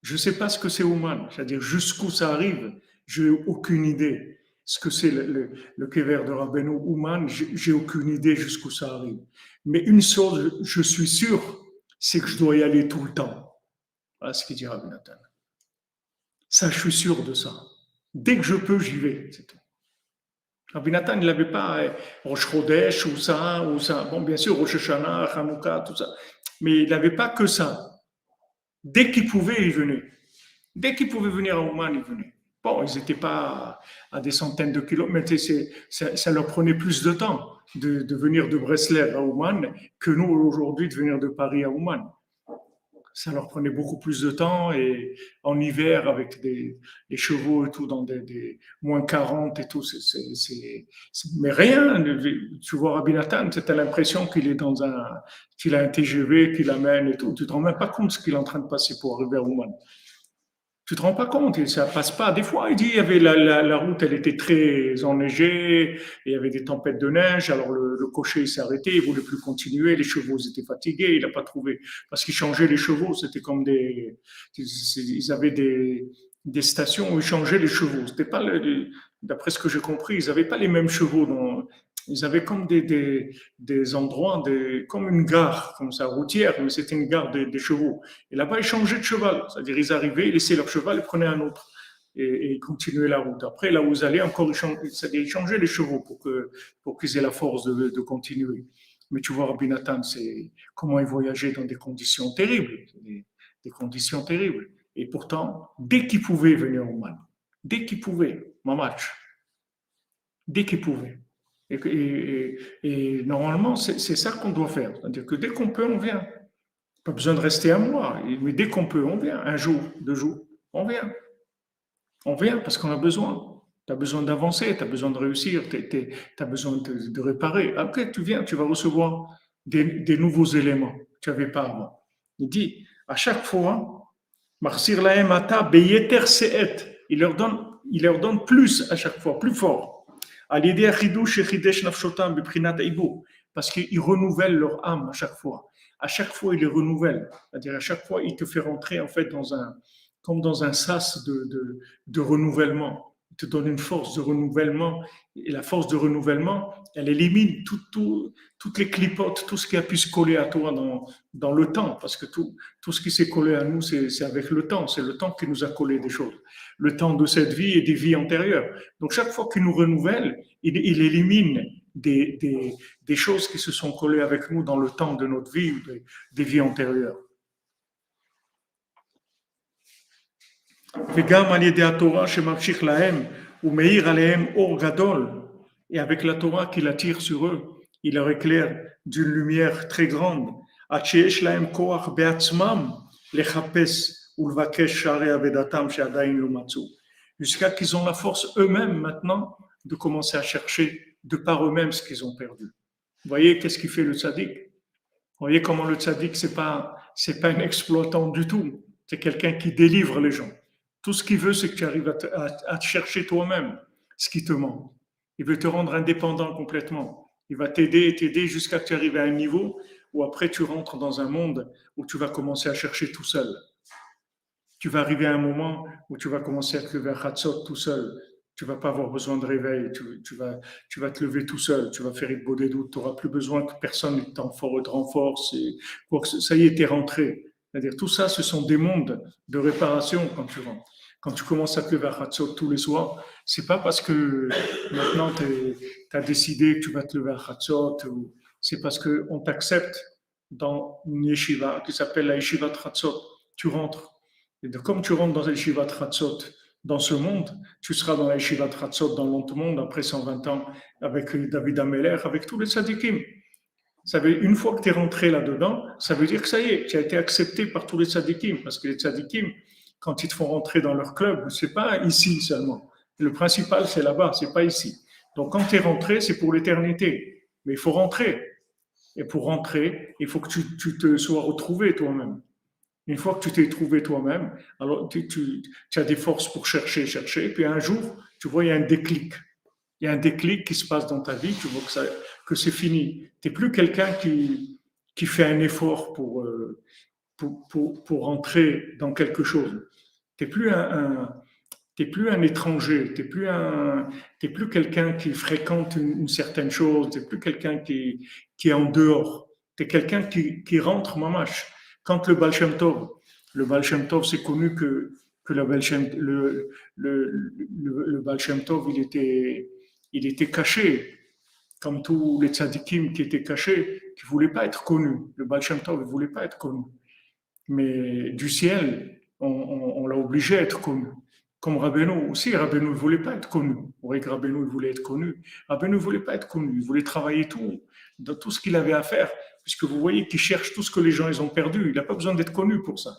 Je ne sais pas ce que c'est Ouman, c'est-à-dire jusqu'où ça arrive, je n'ai aucune idée. Ce que c'est le Kever de Rabbeinu Ouman, j'ai aucune idée jusqu'où ça arrive. Mais une chose, je suis sûr, c'est que je dois y aller tout le temps. Voilà ce qu'il dit Rabbi Nathan. Ça, je suis sûr de ça. Dès que je peux, j'y vais. C'est tout. Rabbi Nathan, il n'avait pas Rosh Chodesh ou ça. Bon, bien sûr, Rosh Hashanah, Hanouka, tout ça. Mais il n'avait pas que ça. Dès qu'il pouvait, il venait. Dès qu'il pouvait venir à Ouman, il venait. Bon, ils n'étaient pas à des centaines de kilomètres. Ça leur prenait plus de temps de venir de Breslev à Ouman que nous, aujourd'hui, de venir de Paris à Ouman. Ça leur prenait beaucoup plus de temps et en hiver avec les chevaux et tout dans des moins 40 et tout, mais rien. Tu vois Rabbi Nathan, tu as l'impression qu'il est qu'il a un TGV, qu'il amène et tout. Tu te rends même pas compte de ce qu'il est en train de passer pour arriver à Ouman. Tu te rends pas compte, et ça passe pas. Des fois, il dit, il y avait la route, elle était très enneigée, et il y avait des tempêtes de neige, alors le cocher il s'est arrêté, il voulait plus continuer, les chevaux étaient fatigués, il n'a pas trouvé, parce qu'il changeait les chevaux, c'était comme ils avaient des stations où ils changeaient les chevaux. C'était pas, d'après ce que j'ai compris, ils n'avaient pas les mêmes chevaux, ils avaient comme des endroits, comme une gare, comme ça, routière, mais c'était une gare des chevaux. Et là-bas, ils changeaient de cheval. C'est-à-dire, ils arrivaient, ils laissaient leur cheval et prenaient un autre. Et ils continuaient la route. Après, là où ils allaient, encore, ils changeaient les chevaux pour qu'ils aient la force de continuer. Mais tu vois, Rabbi Nathan, c'est comment ils voyageaient dans des conditions terribles. Des conditions terribles. Et pourtant, dès qu'ils pouvaient venir au Man, dès qu'ils pouvaient, ma match. dès qu'il pouvait. Et normalement, c'est ça qu'on doit faire. C'est-à-dire que dès qu'on peut, on vient. Pas besoin de rester un mois, mais dès qu'on peut, on vient. Un jour, 2 jours, on vient. On vient parce qu'on a besoin. Tu as besoin d'avancer, tu as besoin de réussir, tu as besoin de réparer. Après, tu viens, tu vas recevoir des nouveaux éléments que tu n'avais pas avant. Il dit, à chaque fois, Marsir lahem ata beyeter se'et. Il leur donne plus à chaque fois, plus fort. Parce qu'il renouvelle leur âme à chaque fois. À chaque fois, il les renouvelle. C'est-à-dire, à chaque fois, il te fait rentrer en fait comme dans un sas de renouvellement. Il te donne une force de renouvellement. Et la force de renouvellement, elle élimine toutes les clipotes, tout ce qui a pu se coller à toi dans le temps. Parce que tout ce qui s'est collé à nous, c'est avec le temps. C'est le temps qui nous a collé des choses. Le temps de cette vie et des vies antérieures. Donc, chaque fois qu'il nous renouvelle, il élimine des choses qui se sont collées avec nous dans le temps de notre vie ou des vies antérieures. Et avec la Torah qu'il attire sur eux, il leur éclaire d'une lumière très grande. Jusqu'à qu'ils ont la force eux-mêmes maintenant de commencer à chercher de par eux-mêmes ce qu'ils ont perdu. Vous voyez qu'est-ce qu'il fait le tzaddik? Vous voyez comment le tzaddik, c'est pas un exploitant du tout. C'est quelqu'un qui délivre les gens. Tout ce qu'il veut, c'est que tu arrives à chercher toi-même ce qui te manque. Il veut te rendre indépendant complètement. Il va t'aider jusqu'à ce que tu arrives à un niveau où après tu rentres dans un monde où tu vas commencer à chercher tout seul. Tu vas arriver à un moment où tu vas commencer à te lever à Chatzot tout seul. Tu vas pas avoir besoin de réveil. Tu vas te lever tout seul. Tu vas faire une beau dédoute. Tu n'auras plus besoin que personne ne te renforce. Ça y est, tu es rentré. C'est-à-dire, tout ça, ce sont des mondes de réparation quand tu rentres. Quand tu commences à te lever à Chatzot tous les soirs, c'est pas parce que maintenant tu as décidé que tu vas te lever à Chatzot, c'est parce qu'on t'accepte dans une yeshiva qui s'appelle la yeshiva de Chatzot. Tu rentres. Et comme tu rentres dans la yeshiva de Chatzot dans ce monde, tu seras dans la yeshiva de Chatzot dans l'autre monde après 120 ans avec David Ameler, avec tous les tzadikim. Ça veut, une fois que tu es rentré là-dedans, ça veut dire que ça y est, tu as été accepté par tous les tzadikim. Parce que les tzadikim, quand ils te font rentrer dans leur club, c'est pas ici seulement. Le principal, c'est là-bas, c'est pas ici. Donc quand tu es rentré, c'est pour l'éternité. Mais il faut rentrer. Et pour rentrer, il faut que tu te sois retrouvé toi-même. Une fois que tu t'es trouvé toi-même, alors tu as des forces pour chercher. Puis un jour, tu vois, il y a un déclic. Il y a un déclic qui se passe dans ta vie, tu vois que c'est fini. Tu n'es plus quelqu'un qui fait un effort pour rentrer dans quelque chose. Tu n'es plus un étranger, tu n'es plus quelqu'un qui fréquente une certaine chose, tu n'es plus quelqu'un qui est en dehors. Tu es quelqu'un qui rentre mamash. Quand le Baal Shem Tov, c'est connu que le Baal Shem Tov, il était caché, comme tous les tzadikim qui étaient cachés, qui ne voulaient pas être connus. Le Baal Shem Tov ne voulait pas être connu. Mais du ciel, on l'a obligé à être connu. Comme Rabbeinu aussi, Rabbeinu ne voulait pas être connu. Vous voyez que Rabbeinu voulait être connu. Rabbeinu ne voulait pas être connu. Il voulait travailler dans tout ce qu'il avait à faire. Puisque vous voyez qu'il cherche tout ce que les gens ils ont perdu. Il n'a pas besoin d'être connu pour ça.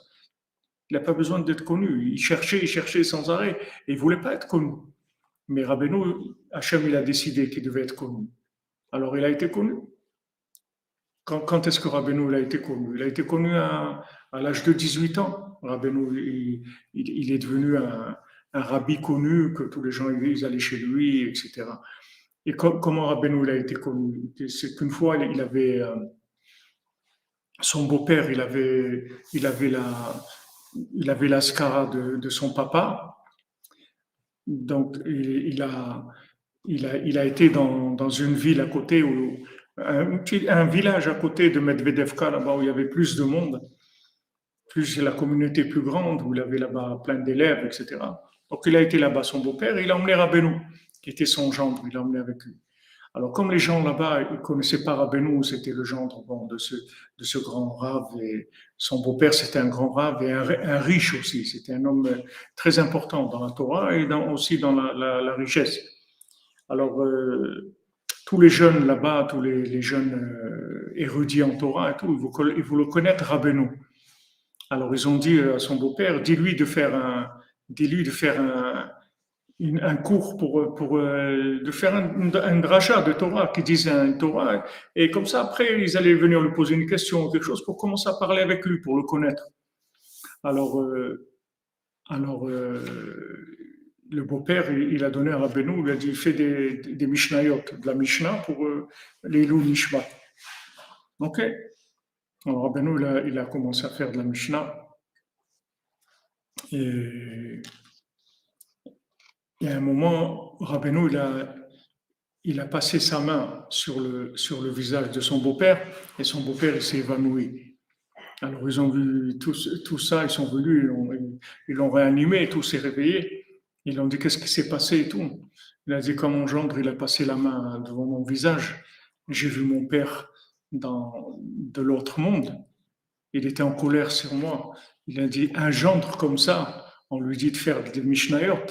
Il n'a pas besoin d'être connu. Il cherchait sans arrêt. Et il ne voulait pas être connu. Mais Rabbeinu, Hachem, il a décidé qu'il devait être connu. Alors il a été connu. Quand est-ce que Rabbeinu il a été connu? Il a été connu à l'âge de 18 ans. Rabbeinu, il est devenu un rabbi connu, que tous les gens ils allaient chez lui, etc. Et comment Rabbeinu il a été connu? C'est qu'une fois, il avait son beau-père, il avait la skara de son papa. Donc, il a été dans une ville à côté, un village à côté de Medvedevka, là-bas où il y avait plus de monde, plus la communauté plus grande, où il avait là-bas plein d'élèves, etc. Donc, il a été là-bas, son beau-père, et il a emmené Rabbeinu, qui était son gendre, il l'a emmené avec lui. Alors, comme les gens là-bas, ils ne connaissaient pas Rabbeinu, c'était le gendre de ce grand rave, et son beau-père, c'était un grand rave et un riche aussi. C'était un homme très important dans la Torah et aussi dans la richesse. Alors, tous les jeunes là-bas, tous les jeunes érudits en Torah et tout, ils voulaient connaître Rabbeinu. Alors, ils ont dit à son beau-père, dis-lui de faire un cours de faire un dracha de Torah qui disait un Torah. Et comme ça, après, ils allaient venir lui poser une question, quelque chose, pour commencer à parler avec lui, pour le connaître. Alors, le beau-père, il a donné à Rabbeinu, il a dit, fais des Mishnayot, de la Mishnah pour les loups Nishmat. Ok. Alors Rabbeinu, il a commencé à faire de la Mishnah. Et à un moment, Rabbeinu, il a passé sa main sur le visage de son beau-père, et son beau-père, il s'est évanoui. Alors ils ont vu tout ça, ils sont venus, ils l'ont réanimé, tout s'est réveillé. Ils ont dit qu'est-ce qui s'est passé et tout. Il a dit quand mon gendre, il a passé la main devant mon visage, j'ai vu mon père de l'autre monde. Il était en colère sur moi. Il a dit un gendre comme ça, on lui dit de faire des Mishnayot.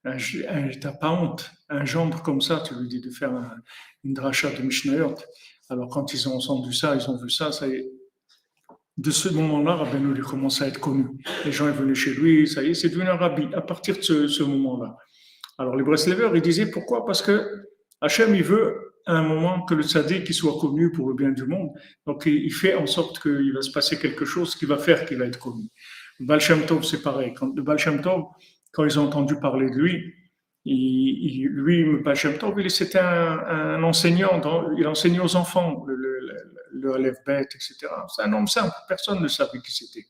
T'as pas honte. Un gendre comme ça, tu lui dis de faire une dracha de Mishnayot. Alors quand ils ont entendu ça, ils ont vu ça, ça y est. De ce moment-là, Rabbeinu il commence à être connu. Les gens venaient chez lui, ça y est, c'est devenu un rabbi à partir de ce moment-là. Alors les Breslevers, ils disaient pourquoi? Parce que Hachem, il veut à un moment que le tzaddik soit connu pour le bien du monde. Donc il fait en sorte qu'il va se passer quelque chose qui va faire qu'il va être connu. Le Baal Shem Tov, c'est pareil. Le Baal Shem Tov, quand ils ont entendu parler de lui, le Baal Shem Tov, c'était un enseignant, il enseignait aux enfants le Aleph Bet, etc. C'est un homme simple, personne ne savait qui c'était.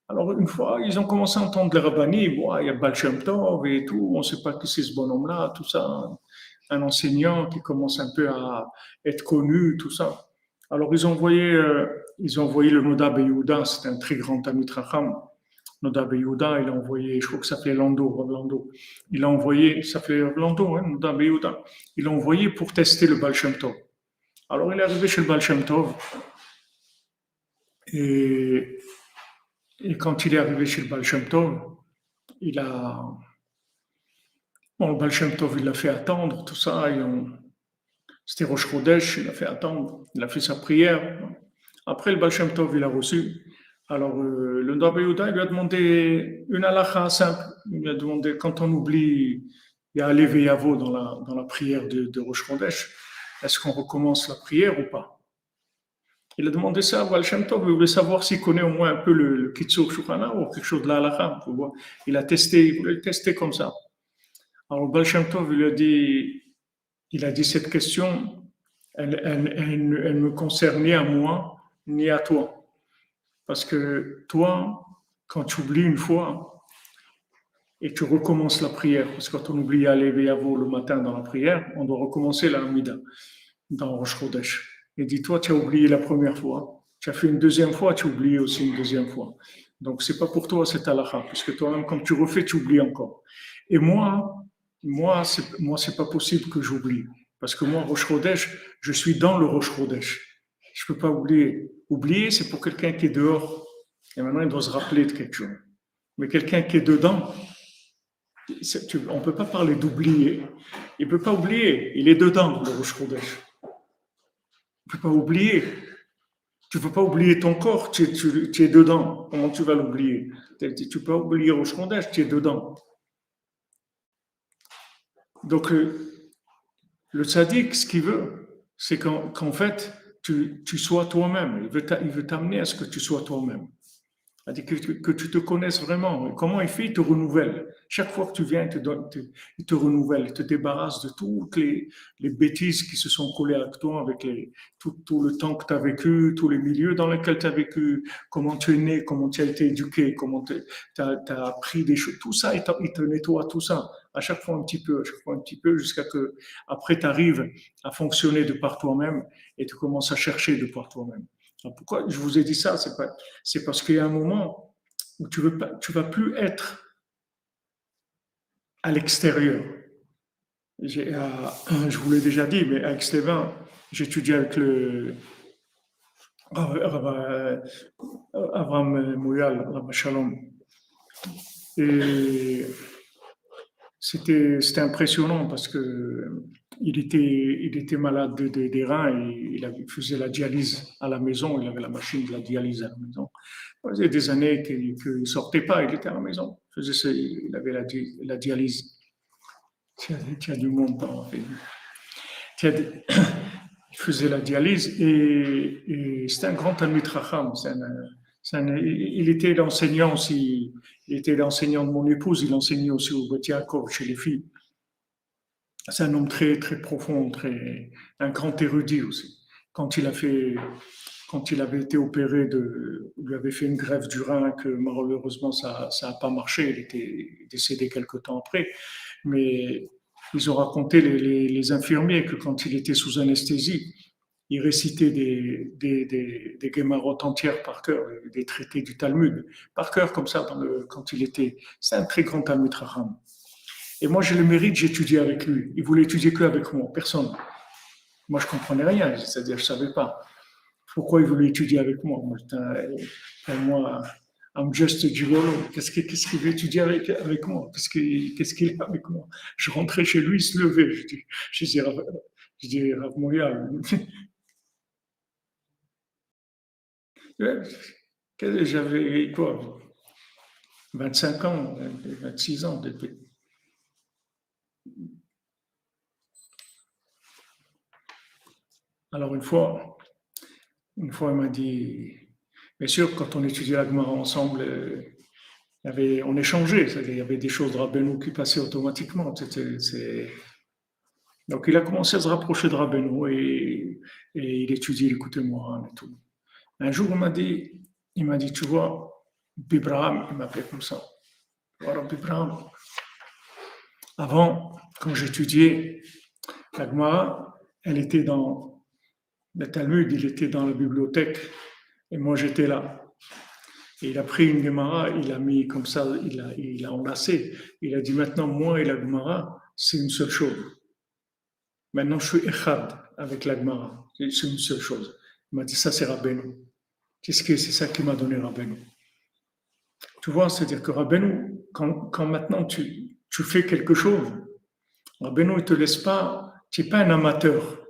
Alors, une fois, ils ont commencé à entendre les rabbins, il y a Baal Shem Tov et tout, on ne sait pas qui c'est ce bonhomme-là, tout ça. Un enseignant qui commence un peu à être connu, tout ça. Alors, ils ont envoyé le Noda Yehuda, c'est un très grand Talmid Chacham. Noda Yehuda, il a envoyé, je crois que ça s'appelait Lando. Il a envoyé, ça s'appelait Lando, Noda Yehuda. Il l'a envoyé pour tester le Baal Shem Tov. Alors, il est arrivé chez le Baal Shem Tov. Et quand il est arrivé chez le Baal Shem Tov, le Baal Shem Tov, il l'a fait attendre, tout ça. C'était Rosh Chodesh, il l'a fait attendre. Il a fait sa prière. Après, le Baal Shem Tov, il a reçu. Alors, le Noda Yehuda, il lui a demandé une halakha simple. Il lui a demandé, quand on oublie, il y a Alev et Yavo dans la prière de Rosh Chodesh, est-ce qu'on recommence la prière ou pas? Il a demandé ça à Baal Shem Tov, il voulait savoir s'il connaît au moins un peu le Kitzur Shulchan ou quelque chose de la halakha. Il voulait le tester comme ça. Alors, Baal Shem Tov, il a dit cette question, elle ne me concerne ni à moi, ni à toi. Parce que toi, quand tu oublies une fois, et tu recommences la prière, parce que quand on oublie aller Yavo le matin dans la prière, on doit recommencer la Hamida dans Rosh Chodesh. Et dis-toi, tu as oublié la première fois, tu as fait une deuxième fois, tu as oublié aussi une deuxième fois. Donc, c'est pas pour toi cette halakha, puisque toi-même, quand tu refais, tu oublies encore. Et moi, c'est pas possible que j'oublie. Parce que moi, Rosh Chodesh, je suis dans le Rosh Chodesh. Je peux pas oublier. Oublier, c'est pour quelqu'un qui est dehors. Et maintenant, il doit se rappeler de quelque chose. Mais quelqu'un qui est dedans, on peut pas parler d'oublier. Il peut pas oublier. Il est dedans, le Rosh Chodesh. Tu ne peux pas oublier. Tu ne peux pas oublier ton corps, tu es dedans. Comment tu vas l'oublier? Tu ne peux pas oublier Rosh Chodesh, tu es dedans. Donc, le tzaddik, ce qu'il veut, c'est qu'en fait, tu sois toi-même. Il veut t'amener à ce que tu sois toi-même. C'est-à-dire que tu te connaisses vraiment. Comment il fait? Il te renouvelle. Chaque fois que tu viens, il te renouvelle. Il te débarrasse de toutes les bêtises qui se sont collées à toi avec tout le temps que tu as vécu, tous les milieux dans lesquels tu as vécu, comment tu es né, comment tu as été éduqué, comment tu as appris des choses. Tout ça, il te nettoie tout ça. À chaque fois un petit peu, jusqu'à que après tu arrives à fonctionner de par toi-même et tu commences à chercher de par toi-même. Alors pourquoi je vous ai dit ça? C'est parce qu'il y a un moment où tu vas plus être à l'extérieur. Je vous l'ai déjà dit, mais à Aix-les-Bains, j'étudiais avec le Abraham Mouyal, Rabbi Shalom. Et c'était impressionnant parce que il était malade des reins et il faisait la dialyse à la maison. Il avait la machine de la dialyse à la maison. Ça faisait des années qu'il ne sortait pas, il était à la maison. Il avait la dialyse. Tu as du monde dans la vie. Il faisait la dialyse et c'était un grand Talmid Chacham. Il était l'enseignant aussi. Il était l'enseignant de mon épouse. Il enseignait aussi au Bet Yaakov chez les filles. C'est un homme très très profond, un grand érudit aussi. Quand il avait été opéré il lui avait fait une greffe du rein que malheureusement ça n'a pas marché. Il était décédé quelque temps après. Mais ils ont raconté les infirmiers que quand il était sous anesthésie, il récitait des Gemarot entières par cœur, des traités du Talmud, par cœur comme ça, quand il était. C'est un très grand Talmid Chacham. Et moi, j'ai le mérite, j'étudiais avec lui. Il voulait étudier qu'avec moi, personne. Moi, je ne comprenais rien, c'est-à-dire je ne savais pas. Pourquoi il voulait étudier avec moi? Moi, I'm just a gigolo. Qu'est-ce qu'il veut étudier avec moi? Qu'est-ce qu'il a avec moi? Je rentrais chez lui, il se levait. Je dis Rav Moya. J'avais quoi? 25 ans, 26 ans depuis. Alors une fois, il m'a dit, bien sûr, quand on étudiait la Gemara ensemble, on échangeait, c'est-à-dire il y avait des choses de Rabbeinu qui passaient automatiquement. Donc il a commencé à se rapprocher de Rabbeinu et il étudiait, il écoutait moi et tout. Un jour, il m'a dit, tu vois, Bibraham, il m'appelait comme ça. Voilà, Bibraham. Avant, quand j'étudiais la Gemara, elle était dans le Talmud, il était dans la bibliothèque et moi j'étais là. Et il a pris une Gemara, il a mis comme ça, il a enlacé. Il a dit maintenant, moi et la Gemara, c'est une seule chose. Maintenant, je suis Echad avec la Gemara. C'est une seule chose. Il m'a dit, ça c'est Rabbeinu. C'est ça qui m'a donné Rabbeinu. Tu vois, c'est-à-dire que Rabbeinu, quand maintenant tu fais quelque chose, Rabbeinu ne te laisse pas, tu n'es pas un amateur.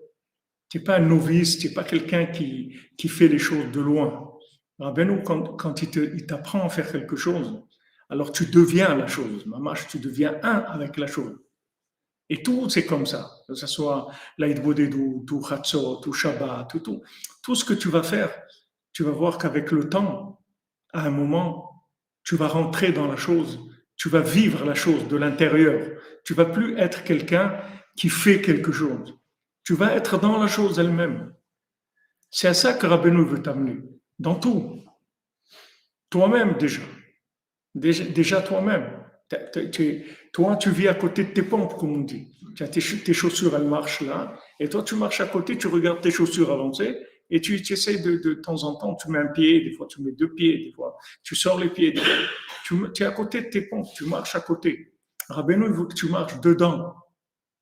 Tu n'es pas un novice, tu n'es pas quelqu'un qui fait les choses de loin. Rabbeinu, quand il t'apprend à faire quelque chose, alors tu deviens la chose. Mamash, tu deviens un avec la chose. Et tout, c'est comme ça. Que ce soit l'Aïd Bodedou, tout Chatzot, tout Shabbat, tout ce que tu vas faire, tu vas voir qu'avec le temps, à un moment, tu vas rentrer dans la chose, tu vas vivre la chose de l'intérieur. Tu ne vas plus être quelqu'un qui fait quelque chose. Tu vas être dans la chose elle-même. C'est à ça que Rabbeinu veut t'amener. Dans tout. Toi-même déjà. Déjà toi-même. Toi, tu vis à côté de tes pompes, comme on dit. Tes chaussures, elles marchent là. Et toi, tu marches à côté, tu regardes tes chaussures avancer. Et tu essaies de temps en temps, tu mets un pied, des fois tu mets deux pieds, des fois tu sors les pieds. Tu es à côté de tes pompes, tu marches à côté. Rabbeinu, il veut que tu marches dedans.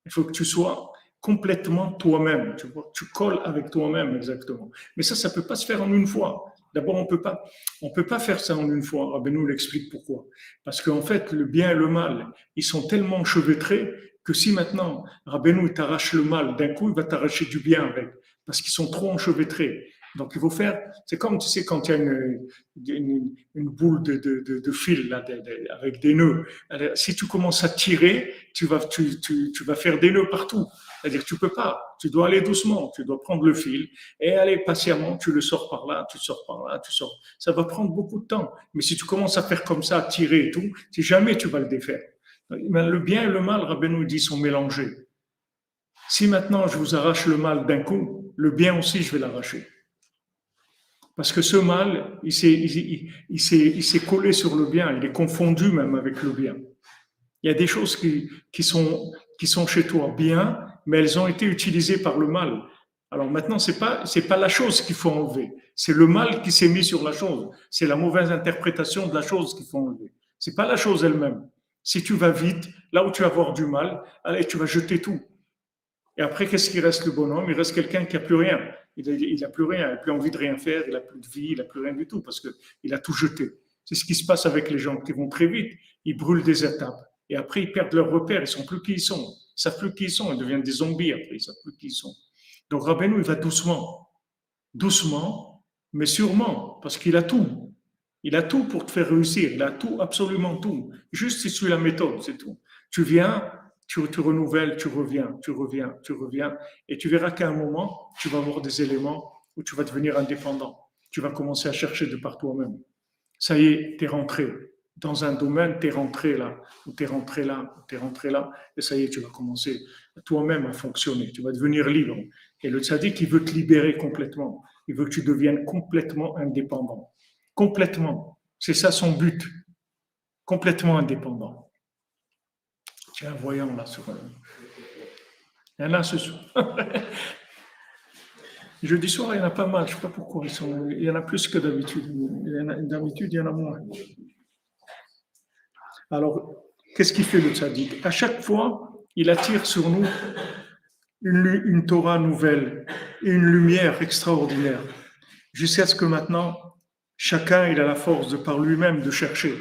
Il faut que tu sois complètement toi-même. Tu colles avec toi-même exactement. Mais ça ne peut pas se faire en une fois. D'abord, on peut pas faire ça en une fois. Rabbeinu l'explique pourquoi. Parce qu'en fait, le bien et le mal, ils sont tellement enchevêtrés que si maintenant Rabbeinu t'arrache le mal, d'un coup, il va t'arracher du bien avec. Parce qu'ils sont trop enchevêtrés. Donc, il faut faire, c'est comme, tu sais, quand il y a une boule de fil là, avec des nœuds. Alors, si tu commences à tirer, tu vas faire des nœuds partout. C'est-à-dire que tu peux pas, tu dois aller doucement, tu dois prendre le fil et aller patiemment, tu le sors par là, tu sors par là, tu sors. Ça va prendre beaucoup de temps. Mais si tu commences à faire comme ça, à tirer et tout, si jamais tu vas le défaire. Le bien et le mal, Rabbeinu dit, sont mélangés. Si maintenant je vous arrache le mal d'un coup, le bien aussi, je vais l'arracher. Parce que ce mal, il s'est collé sur le bien, il est confondu même avec le bien. Il y a des choses qui sont chez toi bien, mais elles ont été utilisées par le mal. Alors maintenant, c'est pas la chose qu'il faut enlever, c'est le mal qui s'est mis sur la chose. C'est la mauvaise interprétation de la chose qu'il faut enlever. C'est pas la chose elle-même. Si tu vas vite, là où tu vas avoir du mal, allez, tu vas jeter tout. Et après, qu'est-ce qui reste le bonhomme? Il reste quelqu'un qui n'a plus rien. Il n'a plus rien, il n'a plus envie de rien faire, il n'a plus de vie, il n'a plus rien du tout parce qu'il a tout jeté. C'est ce qui se passe avec les gens qui vont très vite. Ils brûlent des étapes. Et après, ils perdent leur repère, ils ne sont plus qui ils sont. Ils ne savent plus qui ils sont, ils deviennent des zombies après, ils ne savent plus qui ils sont. Donc Rabbeinu, il va doucement, doucement, mais sûrement, parce qu'il a tout. Il a tout pour te faire réussir, il a tout, absolument tout. Juste, il suit la méthode, c'est tout. Tu viens, tu renouvelles, tu reviens, et tu verras qu'à un moment, tu vas avoir des éléments où tu vas devenir indépendant. Tu vas commencer à chercher de par toi-même. Ça y est, tu es rentré dans un domaine, tu es rentré là, ou tu es rentré là, ou tu es rentré là, et ça y est, tu vas commencer toi-même à fonctionner, tu vas devenir libre. Et le tzaddik, il veut te libérer complètement, il veut que tu deviennes complètement indépendant. Complètement. C'est ça son but. Complètement indépendant. Tiens, voyons là. Il y en a ce soir. Jeudi soir, il y en a pas mal. Je ne sais pas pourquoi. Il y en a plus que d'habitude. D'habitude, il y en a moins. Alors, qu'est-ce qu'il fait le tzaddik? À chaque fois, il attire sur nous une Torah nouvelle, une lumière extraordinaire. Jusqu'à ce que maintenant, chacun il a la force de par lui-même de chercher.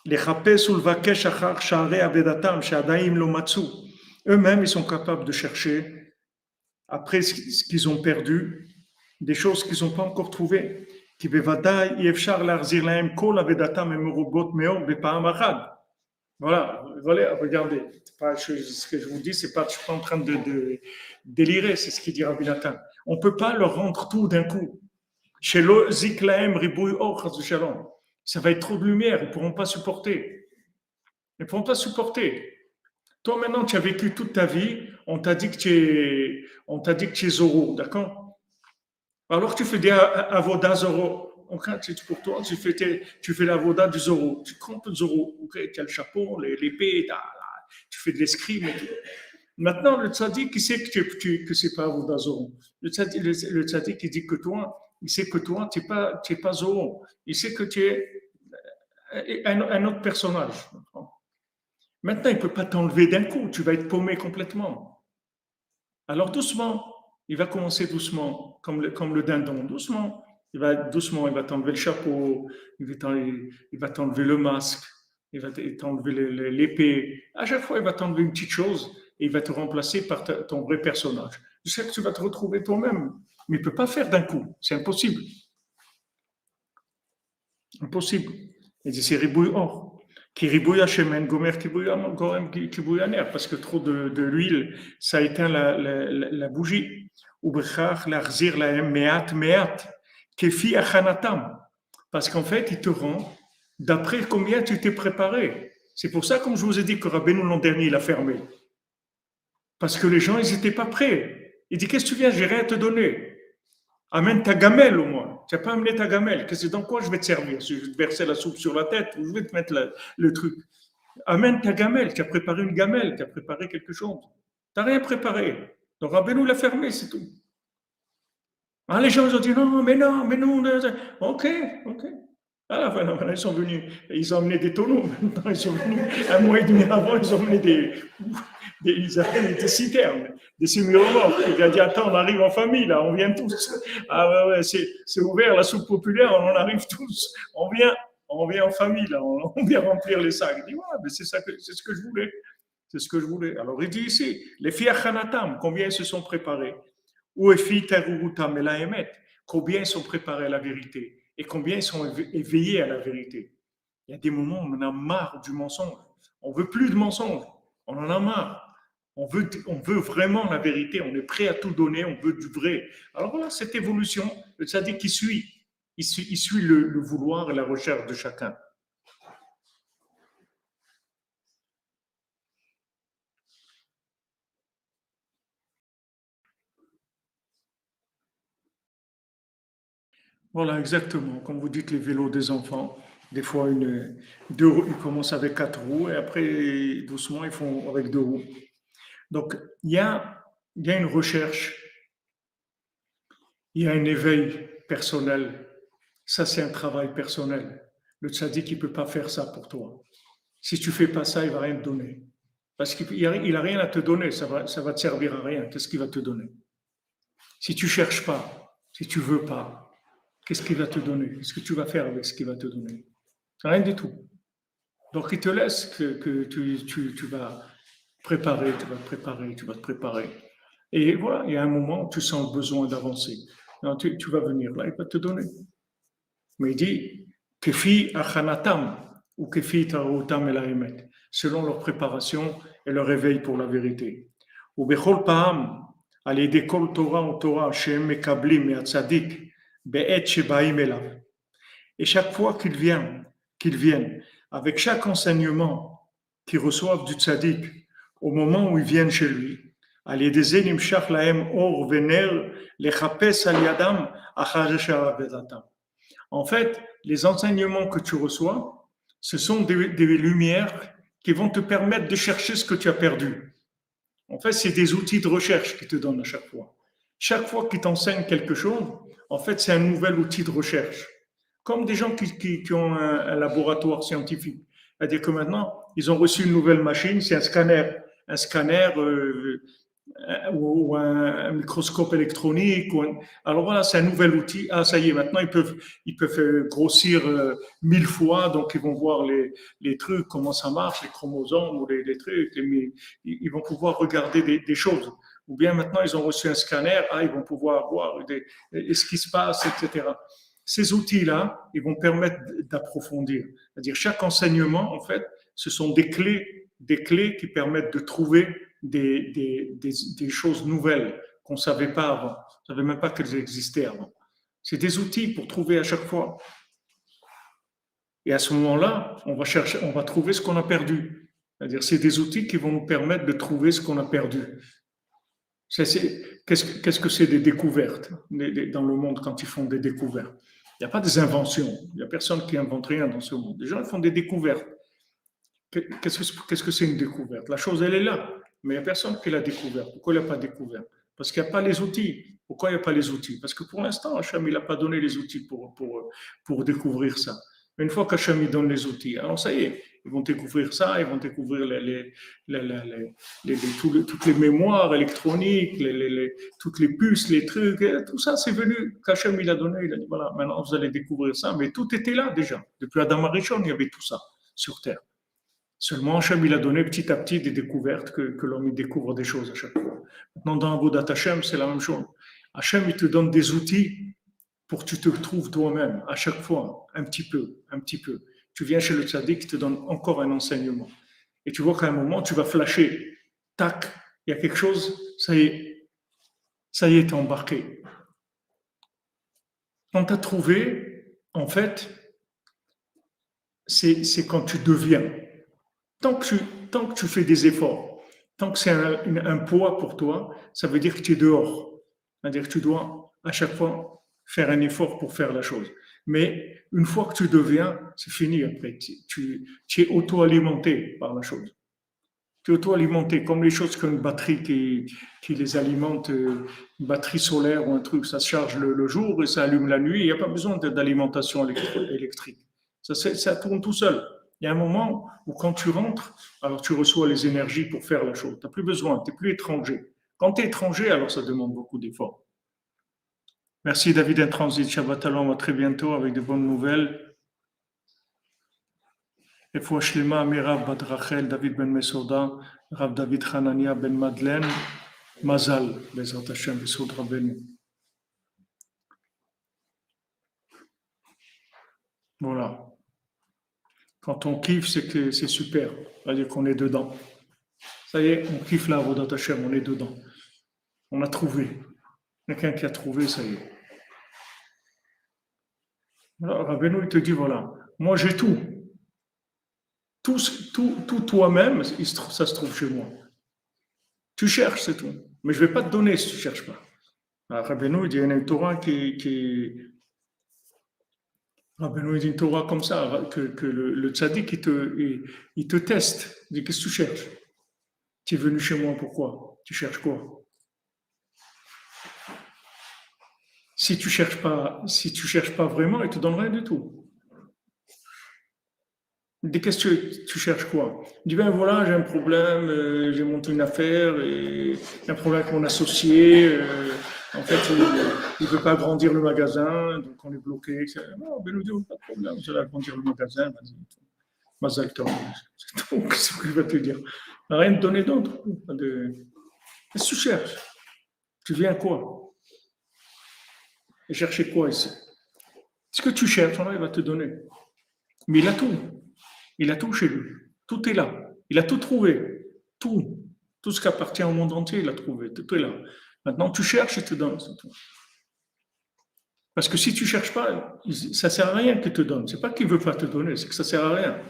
Les Chapes ulvakesh achar sha'arei avedatam she'adaim lo matzu. Eux-mêmes, ils sont capables de chercher après ce qu'ils ont perdu, des choses qu'ils n'ont pas encore trouvées. Ki bevadai yefshar lahzir lahem kol avedatam emerobot meor bepa'am achad. Voilà, regardez. Ce que je vous dis, c'est pas, je suis pas en train de délirer, c'est ce qu'il dit Rabbi Nathan. On ne peut pas leur rendre tout d'un coup. Chez le ziklaem ribouy or shalom. Ça va être trop de lumière, ils ne pourront pas supporter. Ils ne pourront pas supporter. Toi, maintenant, tu as vécu toute ta vie, on t'a dit que tu es Zoro, d'accord? Alors, tu fais des avodas Zoro. Pour toi, tu fais l'avoda du Zoro. Tu comptes le Zoro. Okay, tu as le chapeau, l'épée, tu fais de l'escrime et tout. Maintenant, le tzaddik, il sait que c'est pas avoda Zoro. Le tzaddik, il dit que toi, il sait que toi, tu n'es pas Zoro. Il sait que tu es un autre personnage. Maintenant, il ne peut pas t'enlever d'un coup. Tu vas être paumé complètement. Alors, doucement, il va commencer doucement, comme le dindon, doucement. Il va t'enlever le chapeau, il va t'enlever le masque, il va t'enlever l'épée. À chaque fois, il va t'enlever une petite chose et il va te remplacer par ton vrai personnage. Je sais que tu vas te retrouver toi-même, mais il ne peut pas faire d'un coup. C'est impossible. Impossible. Il dit c'est ribouille or. Qui ribouille Hachemen, gomer kibouille aner, parce que trop de l'huile, ça éteint la bougie. Ou bechach l'arzir la meat. Kefi achanatam. Parce qu'en fait, il te rend d'après combien tu t'es préparé. C'est pour ça, comme je vous ai dit, que Rabbeinu l'an dernier, il a fermé. Parce que les gens, ils n'étaient pas prêts. Il dit, qu'est-ce que tu viens, j'ai rien à te donner. Amène ta gamelle au moins. Tu n'as pas amené ta gamelle. Dans quoi je vais te servir? Je vais te verser la soupe sur la tête ou je vais te mettre le truc. Amène ta gamelle. Tu as préparé une gamelle, tu as préparé quelque chose. Tu n'as rien préparé. Donc Rabbeinu l'a fermé, c'est tout. Ah, les gens ils ont dit non. Ok. Alors, ils sont venus, ils ont amené des tonneaux. Maintenant, ils sont venus un mois et demi avant, ils ont amené des citernes, des semi-remorques. Il a dit attends, on arrive en famille là, on vient tous. Ah ouais, c'est ouvert la soupe populaire, on en arrive tous. On vient en famille là, on vient remplir les sacs. Il dit ouais, mais c'est ce que je voulais. C'est ce que je voulais. Alors il dit ici, les filles Achanatam, combien ils se sont préparés? Ou filles Terurutam et la Emet, combien ils sont préparés à la vérité et combien ils sont éveillés à la vérité. Il y a des moments où on en a marre du mensonge. On veut plus de mensonge. On en a marre. On veut vraiment la vérité. On est prêt à tout donner. On veut du vrai. Alors voilà, cette évolution, le tzaddik qui suit. Il suit le vouloir et la recherche de chacun. Voilà, exactement. Comme vous dites, les vélos des enfants, des fois, ils commencent avec 4 roues et après, doucement, ils font avec 2 roues. Donc, il y a une recherche, il y a un éveil personnel. Ça, c'est un travail personnel. Le tzaddik, il ne peut pas faire ça pour toi. Si tu ne fais pas ça, il ne va rien te donner. Parce qu'il n'a rien à te donner, ça va te servir à rien. Qu'est-ce qu'il va te donner? Si tu ne cherches pas, si tu ne veux pas, qu'est-ce qu'il va te donner? Qu'est-ce que tu vas faire avec ce qu'il va te donner? Rien du tout. Donc, il te laisse que tu vas préparer, tu vas te préparer, tu vas te préparer. Et voilà, il y a un moment où tu sens le besoin d'avancer. Alors, tu vas venir là, il va te donner. Mais il dit, Kefi achanatam ou Kefi taroutam el haemet, selon leur préparation et leur réveil pour la vérité. Ou bechol paham, al yedei kol Torah ou Torah, shehem mekablim me'atzadik, be'et shebaim elav. Et chaque fois qu'ils viennent, avec chaque enseignement qu'ils reçoivent du tzaddik, au moment où ils viennent chez lui, על ידי זה נמשך להם אור ונר לחפש על ידם אחר שעבדתם. En fait, les enseignements que tu reçois, ce sont des lumières qui vont te permettre de chercher ce que tu as perdu. En fait, c'est des outils de recherche qu'ils te donnent à chaque fois. Chaque fois qu'ils t'enseignent quelque chose, en fait, c'est un nouvel outil de recherche. Comme des gens qui ont un laboratoire scientifique. C'est-à-dire que maintenant, ils ont reçu une nouvelle machine, c'est un scanner ou un microscope électronique. Alors voilà, c'est un nouvel outil. Ah, ça y est, maintenant ils peuvent grossir 1000 fois, donc ils vont voir les trucs, comment ça marche, les chromosomes ou les trucs, ils vont pouvoir regarder des choses. Ou bien maintenant, ils ont reçu un scanner, ils vont pouvoir voir ce qui se passe, etc. Ces outils-là, ils vont permettre d'approfondir. C'est-à-dire, chaque enseignement, en fait, ce sont des clés qui permettent de trouver des choses nouvelles qu'on ne savait pas avant. On ne savait même pas qu'elles existaient avant. C'est des outils pour trouver à chaque fois. Et à ce moment-là, on va trouver ce qu'on a perdu. C'est-à-dire, c'est des outils qui vont nous permettre de trouver ce qu'on a perdu. Qu'est-ce que c'est des découvertes dans le monde quand ils font des découvertes? Il n'y a pas des inventions. Il n'y a personne qui invente rien dans ce monde. Les gens font des découvertes. Qu'est-ce que c'est une découverte? La chose, elle est là, mais il n'y a personne qui l'a découverte. Pourquoi il n'a pas découvert? Parce qu'il n'y a pas les outils. Pourquoi il n'y a pas les outils? Parce que pour l'instant, Hachem, il n'a pas donné les outils pour découvrir ça. Mais une fois qu'Hachem il donne les outils, alors ça y est, ils vont découvrir ça, ils vont découvrir toutes les mémoires électroniques, toutes les puces, les trucs, tout ça, c'est venu qu'Hachem il a donné. Il a dit, voilà, maintenant vous allez découvrir ça. Mais tout était là déjà. Depuis Adam Arishon, il y avait tout ça sur Terre. Seulement, Hachem, il a donné petit à petit des découvertes que l'homme il découvre des choses à chaque fois. Maintenant, dans Avodat Hachem, c'est la même chose. Hachem, il te donne des outils pour que tu te trouves toi-même à chaque fois, un petit peu. Tu viens chez le tzaddik, il te donne encore un enseignement. Et tu vois qu'à un moment, tu vas flasher. Tac, il y a quelque chose, ça y est, t'es embarqué. On t'a trouvé, en fait, c'est quand tu deviens. Tant que tu fais des efforts, tant que c'est un poids pour toi, ça veut dire que tu es dehors. C'est-à-dire que tu dois à chaque fois faire un effort pour faire la chose. Mais une fois que tu deviens, c'est fini après. Tu es auto-alimenté par la chose. Tu es auto-alimenté, comme les choses comme une batterie qui les alimente, une batterie solaire ou un truc, ça se charge le jour et ça allume la nuit. Il n'y a pas besoin d'alimentation électrique. Ça tourne tout seul. Il y a un moment où quand tu rentres, alors tu reçois les énergies pour faire la chose. Tu n'as plus besoin, tu n'es plus étranger. Quand tu es étranger, alors ça demande beaucoup d'efforts. Merci David Intransit, Shabbat Shalom, à très bientôt avec de bonnes nouvelles. Et Foua Shlema, Mirav Bat Rachel, David Ben Mesoda, Rav David Hanania Ben Madeleine, Mazal, Bezrat Hashem, Besod Rabbeinu. Voilà. Quand on kiffe, c'est que c'est super. C'est-à-dire qu'on est dedans. Ça y est, on kiffe la Avodat Hashem, on est dedans. On a trouvé. Quelqu'un qui a trouvé, ça y est. Alors, Rabbeinu, il te dit, voilà, moi j'ai tout. Tout toi-même, ça se trouve chez moi. Tu cherches, c'est tout. Mais je ne vais pas te donner si tu ne cherches pas. Alors, Rabbeinu, il dit, il y a une Torah Rabbeinu, il dit une Torah comme ça, que le tzaddik, il te teste. Il dit, qu'est-ce que tu cherches? Tu es venu chez moi, pourquoi? Tu cherches quoi? Si tu cherches pas vraiment, il ne te donne rien du tout. Il dit, qu'est-ce que tu cherches quoi? Il dit, ben voilà, j'ai un problème, j'ai monté une affaire, et j'ai un problème avec mon associé, En fait, il ne veut pas agrandir le magasin, donc on est bloqué. Non, ben nous disons, pas de problème, vous allez agrandir le magasin, vas-y. Mazal Tov. C'est tout, qu'est-ce que je vais te dire? Rien de donner d'autre. Qu'est-ce que tu cherches? Tu viens quoi? Et chercher quoi ici? Ce que tu cherches, Allah, il va te donner. Mais il a tout. Il a tout chez lui. Tout est là. Il a tout trouvé. Tout. Tout ce qui appartient au monde entier, il a trouvé. Tout est là. Maintenant, tu cherches, il te donne. C'est tout. Parce que si tu ne cherches pas, ça ne sert à rien qu'il te donne. Ce n'est pas qu'il ne veut pas te donner, c'est que ça ne sert à rien.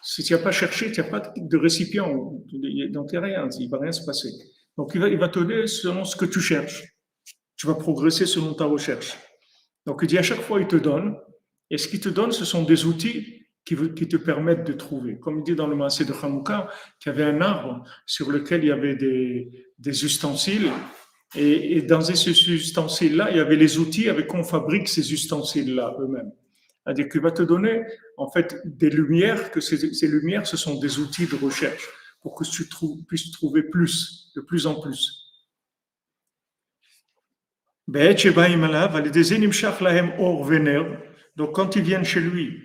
Si tu n'as pas cherché, tu n'as pas de récipient, donc il n'y a rien, il ne va rien se passer. Donc il va te donner selon ce que tu cherches. Tu vas progresser selon ta recherche. Donc il dit à chaque fois, il te donne, et ce qu'il te donne, ce sont des outils qui te permettent de trouver. Comme il dit dans le Maaseh de Hanouka, qu'il y avait un arbre sur lequel il y avait des ustensiles, et dans ces ustensiles-là, il y avait les outils avec quoi on fabrique ces ustensiles-là eux-mêmes. C'est-à-dire qu'il va te donner en fait des lumières, que ces lumières, ce sont des outils de recherche pour que tu puisses trouver plus, de plus en plus. Donc quand ils viennent chez lui,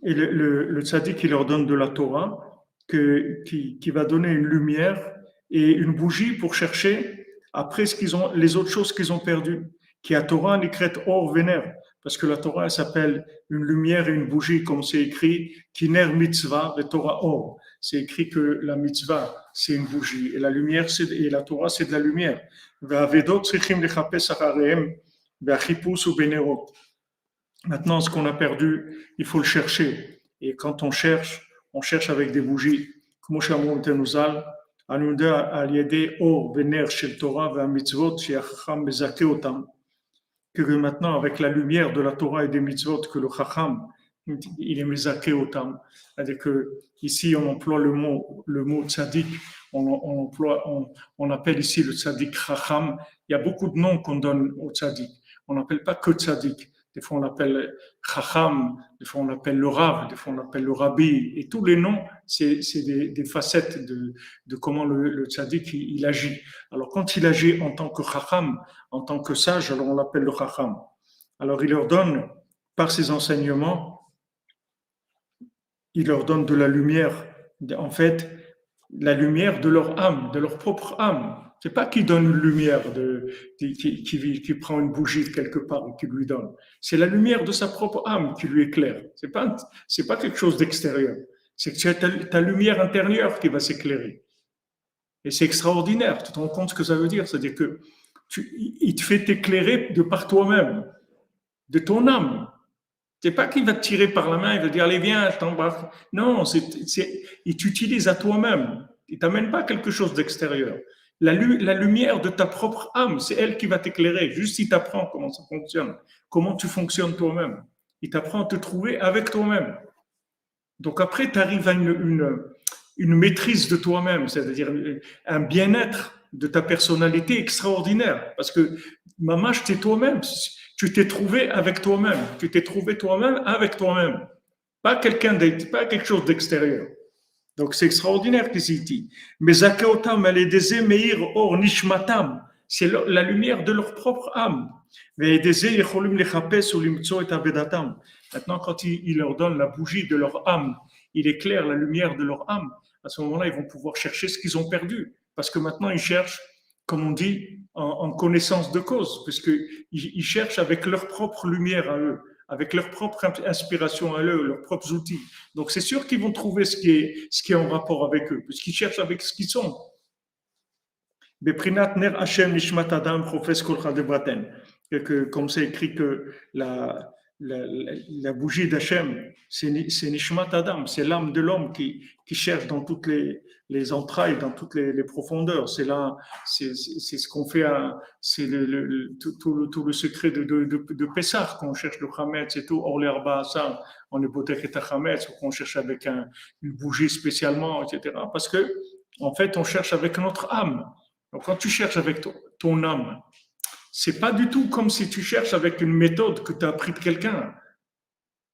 et le tzaddik qui leur donne de la Torah, qui va donner une lumière et une bougie pour chercher après les autres choses qu'ils ont perdues. Qui a Torah nikret or vener, parce que la Torah elle s'appelle une lumière et une bougie, comme c'est écrit kiner mitzvah et Torah or. C'est écrit que la mitzvah c'est une bougie et la lumière et la Torah c'est de la lumière. Maintenant, ce qu'on a perdu, il faut le chercher. Et quand on cherche avec des bougies. Que maintenant, avec la lumière de la Torah et des mitzvot, que le Chacham, il est mezake otam. C'est-à-dire que ici, on emploie le mot tzaddik, on appelle ici le tzaddik Chacham. Il y a beaucoup de noms qu'on donne au tzaddik. On n'appelle pas que tzaddik. Des fois, on l'appelle Chacham, des fois, on l'appelle le Rav, des fois, on l'appelle le Rabbi. Et tous les noms, c'est des facettes de comment le tzaddik il agit. Alors, quand il agit en tant que Chacham, en tant que sage, alors on l'appelle le Chacham. Alors, il leur donne, par ses enseignements, il leur donne de la lumière. En fait, la lumière de leur âme, de leur propre âme. C'est pas qu'il donne une lumière qui prend une bougie de quelque part et qui lui donne. C'est la lumière de sa propre âme qui lui éclaire. C'est pas quelque chose d'extérieur. C'est que tu as ta lumière intérieure qui va s'éclairer. Et c'est extraordinaire. Tu te rends compte ce que ça veut dire? C'est-à-dire que il te fait t'éclairer de par toi-même, de ton âme. C'est pas qu'il va te tirer par la main, il va te dire allez viens, je t'embarque. Non, il t'utilise à toi-même. Il t'amène pas quelque chose d'extérieur. La lumière de ta propre âme, c'est elle qui va t'éclairer. Juste il t'apprend comment ça fonctionne, comment tu fonctionnes toi-même. Il t'apprend à te trouver avec toi-même. Donc après, tu arrives à une maîtrise de toi-même, c'est-à-dire un bien-être de ta personnalité extraordinaire. Parce que mamash, t'es toi-même. Tu t'es trouvé avec toi-même. Tu t'es trouvé toi-même avec toi-même. Pas quelque chose d'extérieur. Donc c'est extraordinaire qu'ici dit. Mais Zakeotam, elle est des Meir or Nishmatam. C'est la lumière de leur propre âme. Maintenant, quand il leur donne la bougie de leur âme, il éclaire la lumière de leur âme, à ce moment-là, ils vont pouvoir chercher ce qu'ils ont perdu. Parce que maintenant, ils cherchent, comme on dit, en connaissance de cause, puisqu'ils cherchent avec leur propre lumière à eux, avec leur propre inspiration à eux, leurs propres outils. Donc, c'est sûr qu'ils vont trouver ce qui est en rapport avec eux, puisqu'ils cherchent avec ce qu'ils sont. Beprinat ner Hashem nishmat adam professe kol chadebraten. Comme c'est écrit que la bougie d'Hachem, c'est nishmat adam, c'est l'âme de l'homme qui cherche dans toutes les entrailles, dans toutes les profondeurs. C'est ce qu'on fait, c'est tout le secret de Pessah, qu'on cherche le Chametz et tout, or l'herba ça, on est botek et Chametz, qu'on cherche avec une bougie spécialement, etc. Parce que, en fait, on cherche avec notre âme. Donc, quand tu cherches avec ton âme, c'est pas du tout comme si tu cherches avec une méthode que tu as appris de quelqu'un.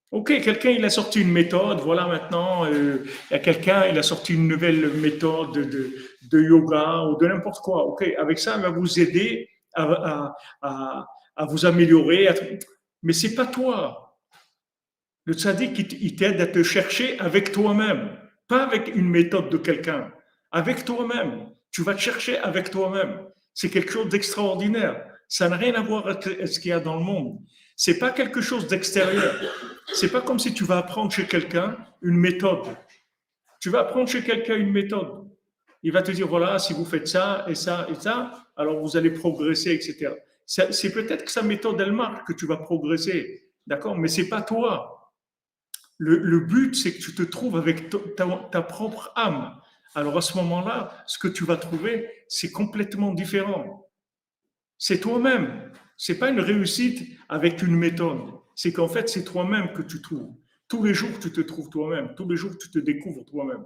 Ok, quelqu'un il a sorti une méthode, voilà maintenant, il y a quelqu'un il a sorti une nouvelle méthode de yoga ou de n'importe quoi. Ok, avec ça, il va vous aider à vous améliorer. Mais c'est pas toi. Le tzaddik, il t'aide à te chercher avec toi-même, pas avec une méthode de quelqu'un. Avec toi-même. Tu vas te chercher avec toi-même. C'est quelque chose d'extraordinaire. Ça n'a rien à voir avec ce qu'il y a dans le monde. C'est pas quelque chose d'extérieur. C'est pas comme si tu vas apprendre chez quelqu'un une méthode. Tu vas apprendre chez quelqu'un une méthode. Il va te dire, voilà, si vous faites ça et ça et ça, alors vous allez progresser, etc. C'est peut-être que sa méthode, elle marche, que tu vas progresser. D'accord? Mais c'est pas toi. Le but, c'est que tu te trouves avec ta propre âme. Alors à ce moment-là, ce que tu vas trouver, c'est complètement différent. C'est toi-même. C'est pas une réussite avec une méthode. C'est qu'en fait, c'est toi-même que tu trouves. Tous les jours, tu te trouves toi-même. Tous les jours, tu te découvres toi-même.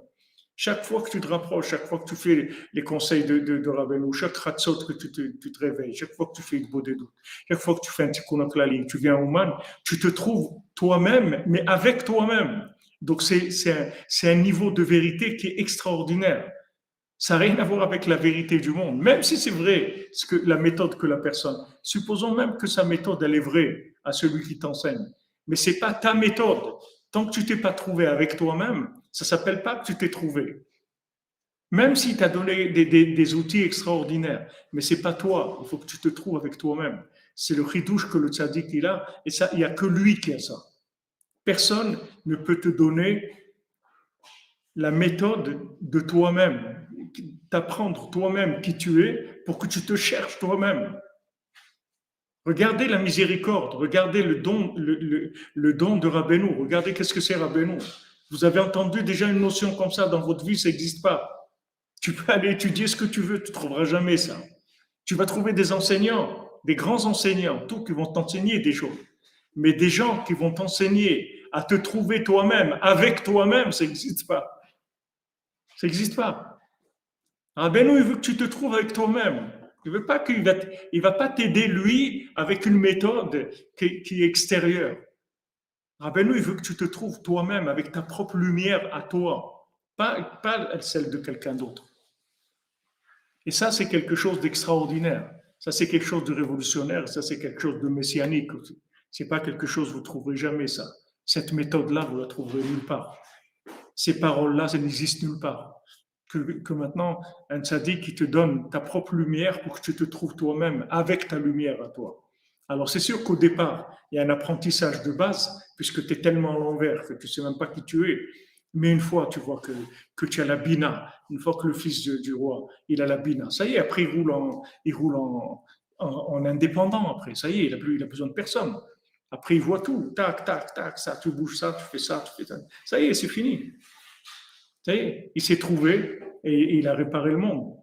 Chaque fois que tu te rapproches, chaque fois que tu fais les conseils de Rabbeinu, chaque ratzot que tu te réveilles, chaque fois que tu fais une beau doute, chaque fois que tu fais un tikkun klali, tu viens au man, tu te trouves toi-même, mais avec toi-même. Donc c'est un niveau de vérité qui est extraordinaire. Ça n'a rien à voir avec la vérité du monde, même si c'est vrai ce que la méthode que la personne. Supposons même que sa méthode elle est vraie à celui qui t'enseigne, mais c'est pas ta méthode. Tant que tu t'es pas trouvé avec toi-même, ça s'appelle pas que tu t'es trouvé. Même s'il t'a donné des outils extraordinaires, mais c'est pas toi. Il faut que tu te trouves avec toi-même. C'est le chidouche que le tzaddik il a, et ça, il y a que lui qui a ça. Personne ne peut te donner la méthode de toi-même, t'apprendre toi-même qui tu es pour que tu te cherches toi-même. Regardez la miséricorde, regardez le don de Rabbeinu, regardez qu'est-ce que c'est Rabbeinu. Vous avez entendu déjà une notion comme ça dans votre vie, ça n'existe pas. Tu peux aller étudier ce que tu veux, tu ne trouveras jamais ça. Tu vas trouver des enseignants, des grands enseignants, tous qui vont t'enseigner des choses. Mais des gens qui vont t'enseigner à te trouver toi-même, avec toi-même, ça n'existe pas. Ça n'existe pas. Rabbeinu, il veut que tu te trouves avec toi-même. Il veut pas qu'il va pas t'aider, lui, avec une méthode qui est extérieure. Rabbeinu, il veut que tu te trouves toi-même avec ta propre lumière à toi, pas celle de quelqu'un d'autre. Et ça, c'est quelque chose d'extraordinaire. Ça, c'est quelque chose de révolutionnaire. Ça, c'est quelque chose de messianique aussi. C'est pas quelque chose, vous ne trouverez jamais ça. Cette méthode-là, vous la trouverez nulle part. Ces paroles-là, ça n'existe nulle part. Que maintenant, un tzaddik qui te donne ta propre lumière pour que tu te trouves toi-même avec ta lumière à toi. Alors, c'est sûr qu'au départ, il y a un apprentissage de base, puisque tu es tellement à l'envers que tu ne sais même pas qui tu es. Mais une fois, tu vois que tu as la bina, une fois que le fils du roi, il a la bina, ça y est, après, il roule en indépendant, après, ça y est, il a besoin de personne. Après, il voit tout, tac, tac, tac, ça, tu bouges ça, tu fais ça, tu fais ça. Ça y est, c'est fini. Ça y est, il s'est trouvé et il a réparé le monde.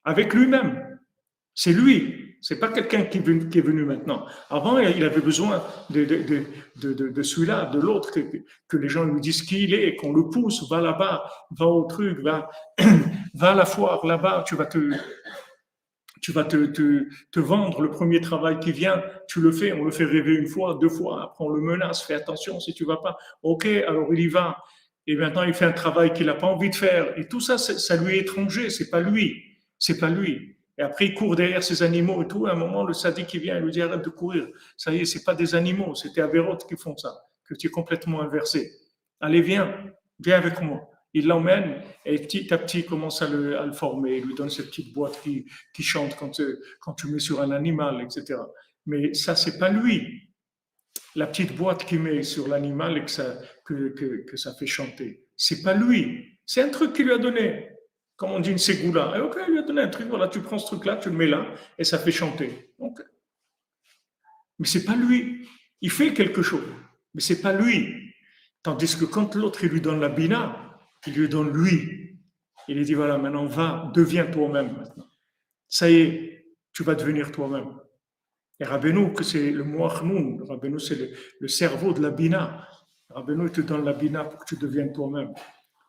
Avec lui-même. C'est lui. C'est pas quelqu'un qui est venu maintenant. Avant, il avait besoin de celui-là, de l'autre, que les gens lui disent qui il est, qu'on le pousse, va là-bas, va au truc, va à la foire, là-bas, tu vas te vendre le premier travail qui vient, tu le fais, on le fait rêver une fois, deux fois, après on le menace, fais attention si tu vas pas. Ok, alors il y va. Et maintenant, il fait un travail qu'il n'a pas envie de faire. Et tout ça, ça lui est étranger, c'est pas lui. C'est pas lui. Et après, il court derrière ces animaux et tout. À un moment, le sadique qui vient, il lui dit arrête de courir. Ça y est, c'est pas des animaux, c'était Averot qui font ça, que tu es complètement inversé. Allez, viens avec moi. Il l'emmène et petit à petit, il commence à le former. Il lui donne cette petite boîte qui chante quand tu mets sur un animal, etc. Mais ça, c'est pas lui. La petite boîte qu'il met sur l'animal et que ça fait chanter. C'est pas lui. C'est un truc qu'il lui a donné. Comme on dit une ségoula. Et ok, il lui a donné un truc. Voilà, tu prends ce truc-là, tu le mets là et ça fait chanter. Okay. Mais c'est pas lui. Il fait quelque chose, mais c'est pas lui. Tandis que quand l'autre, il lui donne la bina, il lui donne lui. Il lui dit, voilà, maintenant, va, deviens toi-même maintenant. Ça y est, tu vas devenir toi-même. Et Rabbeinu, que c'est le Moachnoun, Rabbeinu, c'est le cerveau de la bina. Rabbeinu, il te donne la bina pour que tu deviennes toi-même.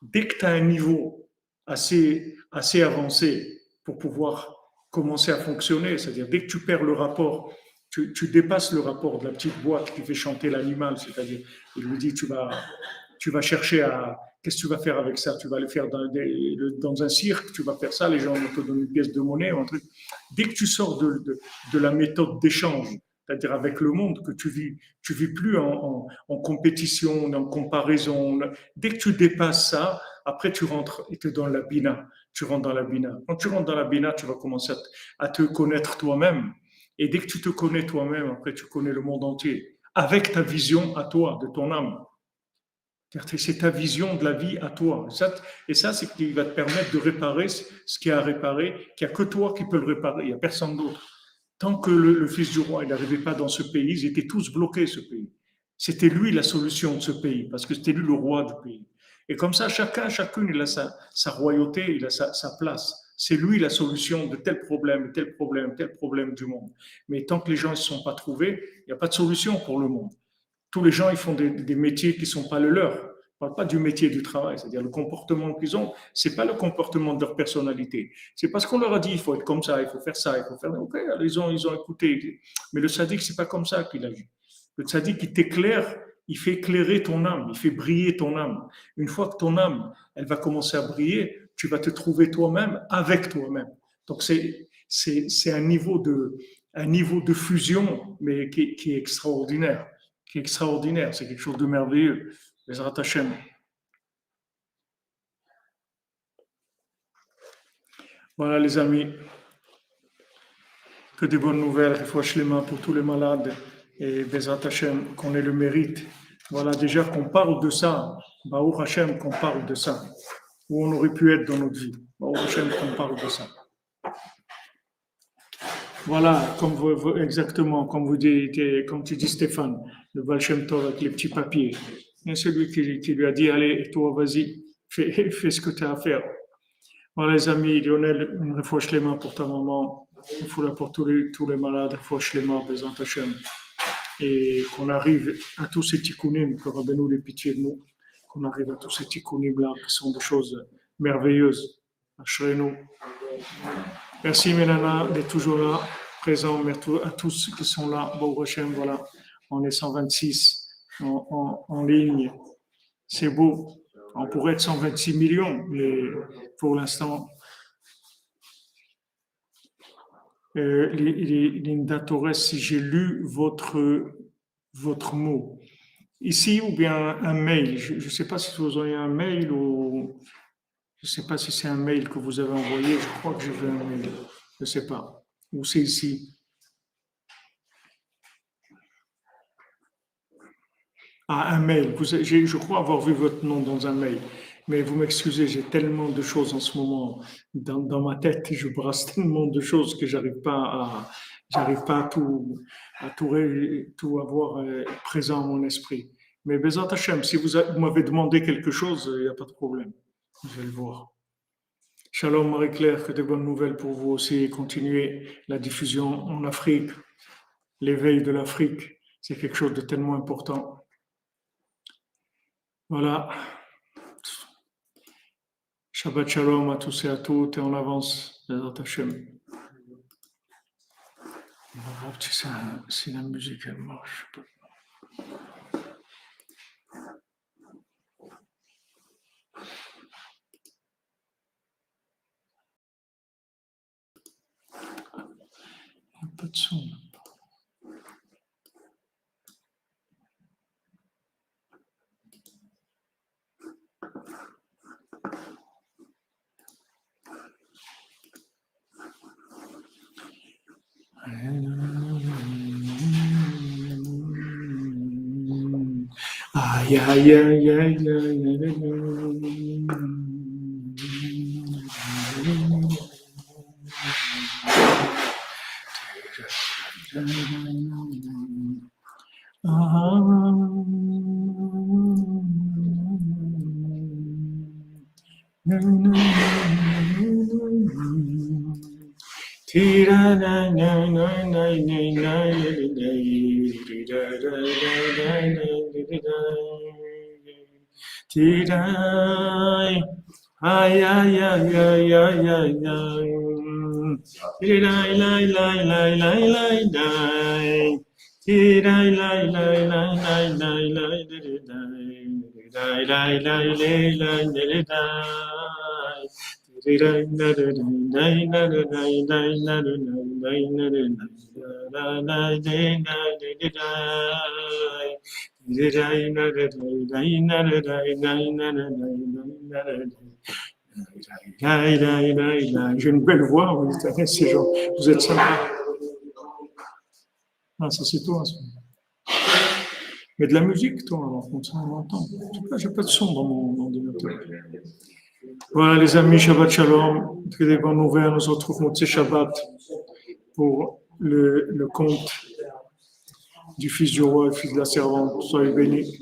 Dès que tu as un niveau assez avancé pour pouvoir commencer à fonctionner, c'est-à-dire dès que tu perds le rapport, tu dépasses le rapport de la petite boîte qui fait chanter l'animal, c'est-à-dire il lui dit tu tu vas chercher à, qu'est-ce que tu vas faire avec ça? Tu vas le faire dans un cirque, tu vas faire ça, les gens vont te donner une pièce de monnaie ou un truc. Dès que tu sors de la méthode d'échange, c'est-à-dire avec le monde, que tu vis plus en compétition, en comparaison. Dès que tu dépasses ça, après tu rentres et tu es dans la bina. Tu rentres dans la bina. Quand tu rentres dans la bina, tu vas commencer à te connaître toi-même. Et dès que tu te connais toi-même, après tu connais le monde entier. Avec ta vision à toi, de ton âme. C'est ta vision de la vie à toi. Et ça, c'est ce qui va te permettre de réparer ce qu'il y a à réparer, qu'il n'y a que toi qui peux le réparer, il n'y a personne d'autre. Tant que le fils du roi n'arrivait pas dans ce pays, ils étaient tous bloqués, ce pays. C'était lui la solution de ce pays, parce que c'était lui le roi du pays. Et comme ça, chacune, il a sa royauté, il a sa place. C'est lui la solution de tel problème, tel problème, tel problème du monde. Mais tant que les gens ne se sont pas trouvés, il n'y a pas de solution pour le monde. Tous les gens, ils font des métiers qui ne sont pas le leur. On ne parle pas du métier du travail, c'est-à-dire le comportement qu'ils ont, ce n'est pas le comportement de leur personnalité. C'est parce qu'on leur a dit, il faut être comme ça, il faut faire ça, il faut faire... Ok, ils ont écouté. Mais le sadique, ce n'est pas comme ça qu'il agit. Le sadique, il t'éclaire, il fait éclairer ton âme, il fait briller ton âme. Une fois que ton âme, elle va commencer à briller, tu vas te trouver toi-même avec toi-même. Donc, c'est un niveau de fusion, mais qui est extraordinaire. Qui est extraordinaire, c'est quelque chose de merveilleux. Bezrat Hashem. Voilà les amis, que des bonnes nouvelles, refouach les mains pour tous les malades et Bezrat Hashem, qu'on ait le mérite. Voilà déjà qu'on parle de ça, Baruch Hashem, qu'on parle de ça, où on aurait pu être dans notre vie. Baruch Hashem, qu'on parle de ça. Voilà, exactement, comme tu dis Stéphane, le Baal Shem Tov avec les petits papiers. Et c'est lui qui lui a dit, allez, toi, vas-y, fais ce que tu as à faire. Voilà les amis, Lionel, une refouach les mains pour ta maman, une foule pour tous les malades, refouach les mains, Bezrat Hashem. Et qu'on arrive à tous ces tikkunim, que Rabbeinu les pitié de nous, qu'on arrive à tous ces tikkunim là, qui sont des choses merveilleuses. Ashrenu. Merci Mélana d'être toujours là, présent. Merci à tous qui sont là. Baruch Hashem, voilà, on est 126 en ligne. C'est beau. On pourrait être 126 millions, mais pour l'instant, Linda Torres, si j'ai lu votre mot ici ou bien un mail, je ne sais pas si vous avez un mail ou je ne sais pas si c'est un mail que vous avez envoyé, je crois que j'ai vu un mail, je ne sais pas, ou c'est ici. Ah, un mail, je crois avoir vu votre nom dans un mail. Mais vous m'excusez, j'ai tellement de choses en ce moment dans ma tête, je brasse tellement de choses que j'arrive pas à tout avoir présent à mon esprit. Mais Bezrat Hashem, si vous m'avez demandé quelque chose, il n'y a pas de problème. Je vais le voir. Shalom Marie-Claire, que de bonnes nouvelles pour vous aussi. Continuez la diffusion en Afrique. L'éveil de l'Afrique, c'est quelque chose de tellement important. Voilà. Shabbat Shalom à tous et à toutes, et on avance, Bezrat Hashem. On va voir si la musique elle marche. Un peu de son. Aïe, aïe, aïe, aïe, aïe, J'ai une belle voix, ces gens. Vous êtes sympas. Ah, ça c'est toi. Mais de la musique, toi, alors, comme ça on entend. J'ai pas de son dans mon ordinateur. Voilà les amis, Shabbat Shalom, que des bonnes nouvelles, on se retrouve Motzei Shabbat pour le conte du fils du roi et fils de la servante. Soyez bénis.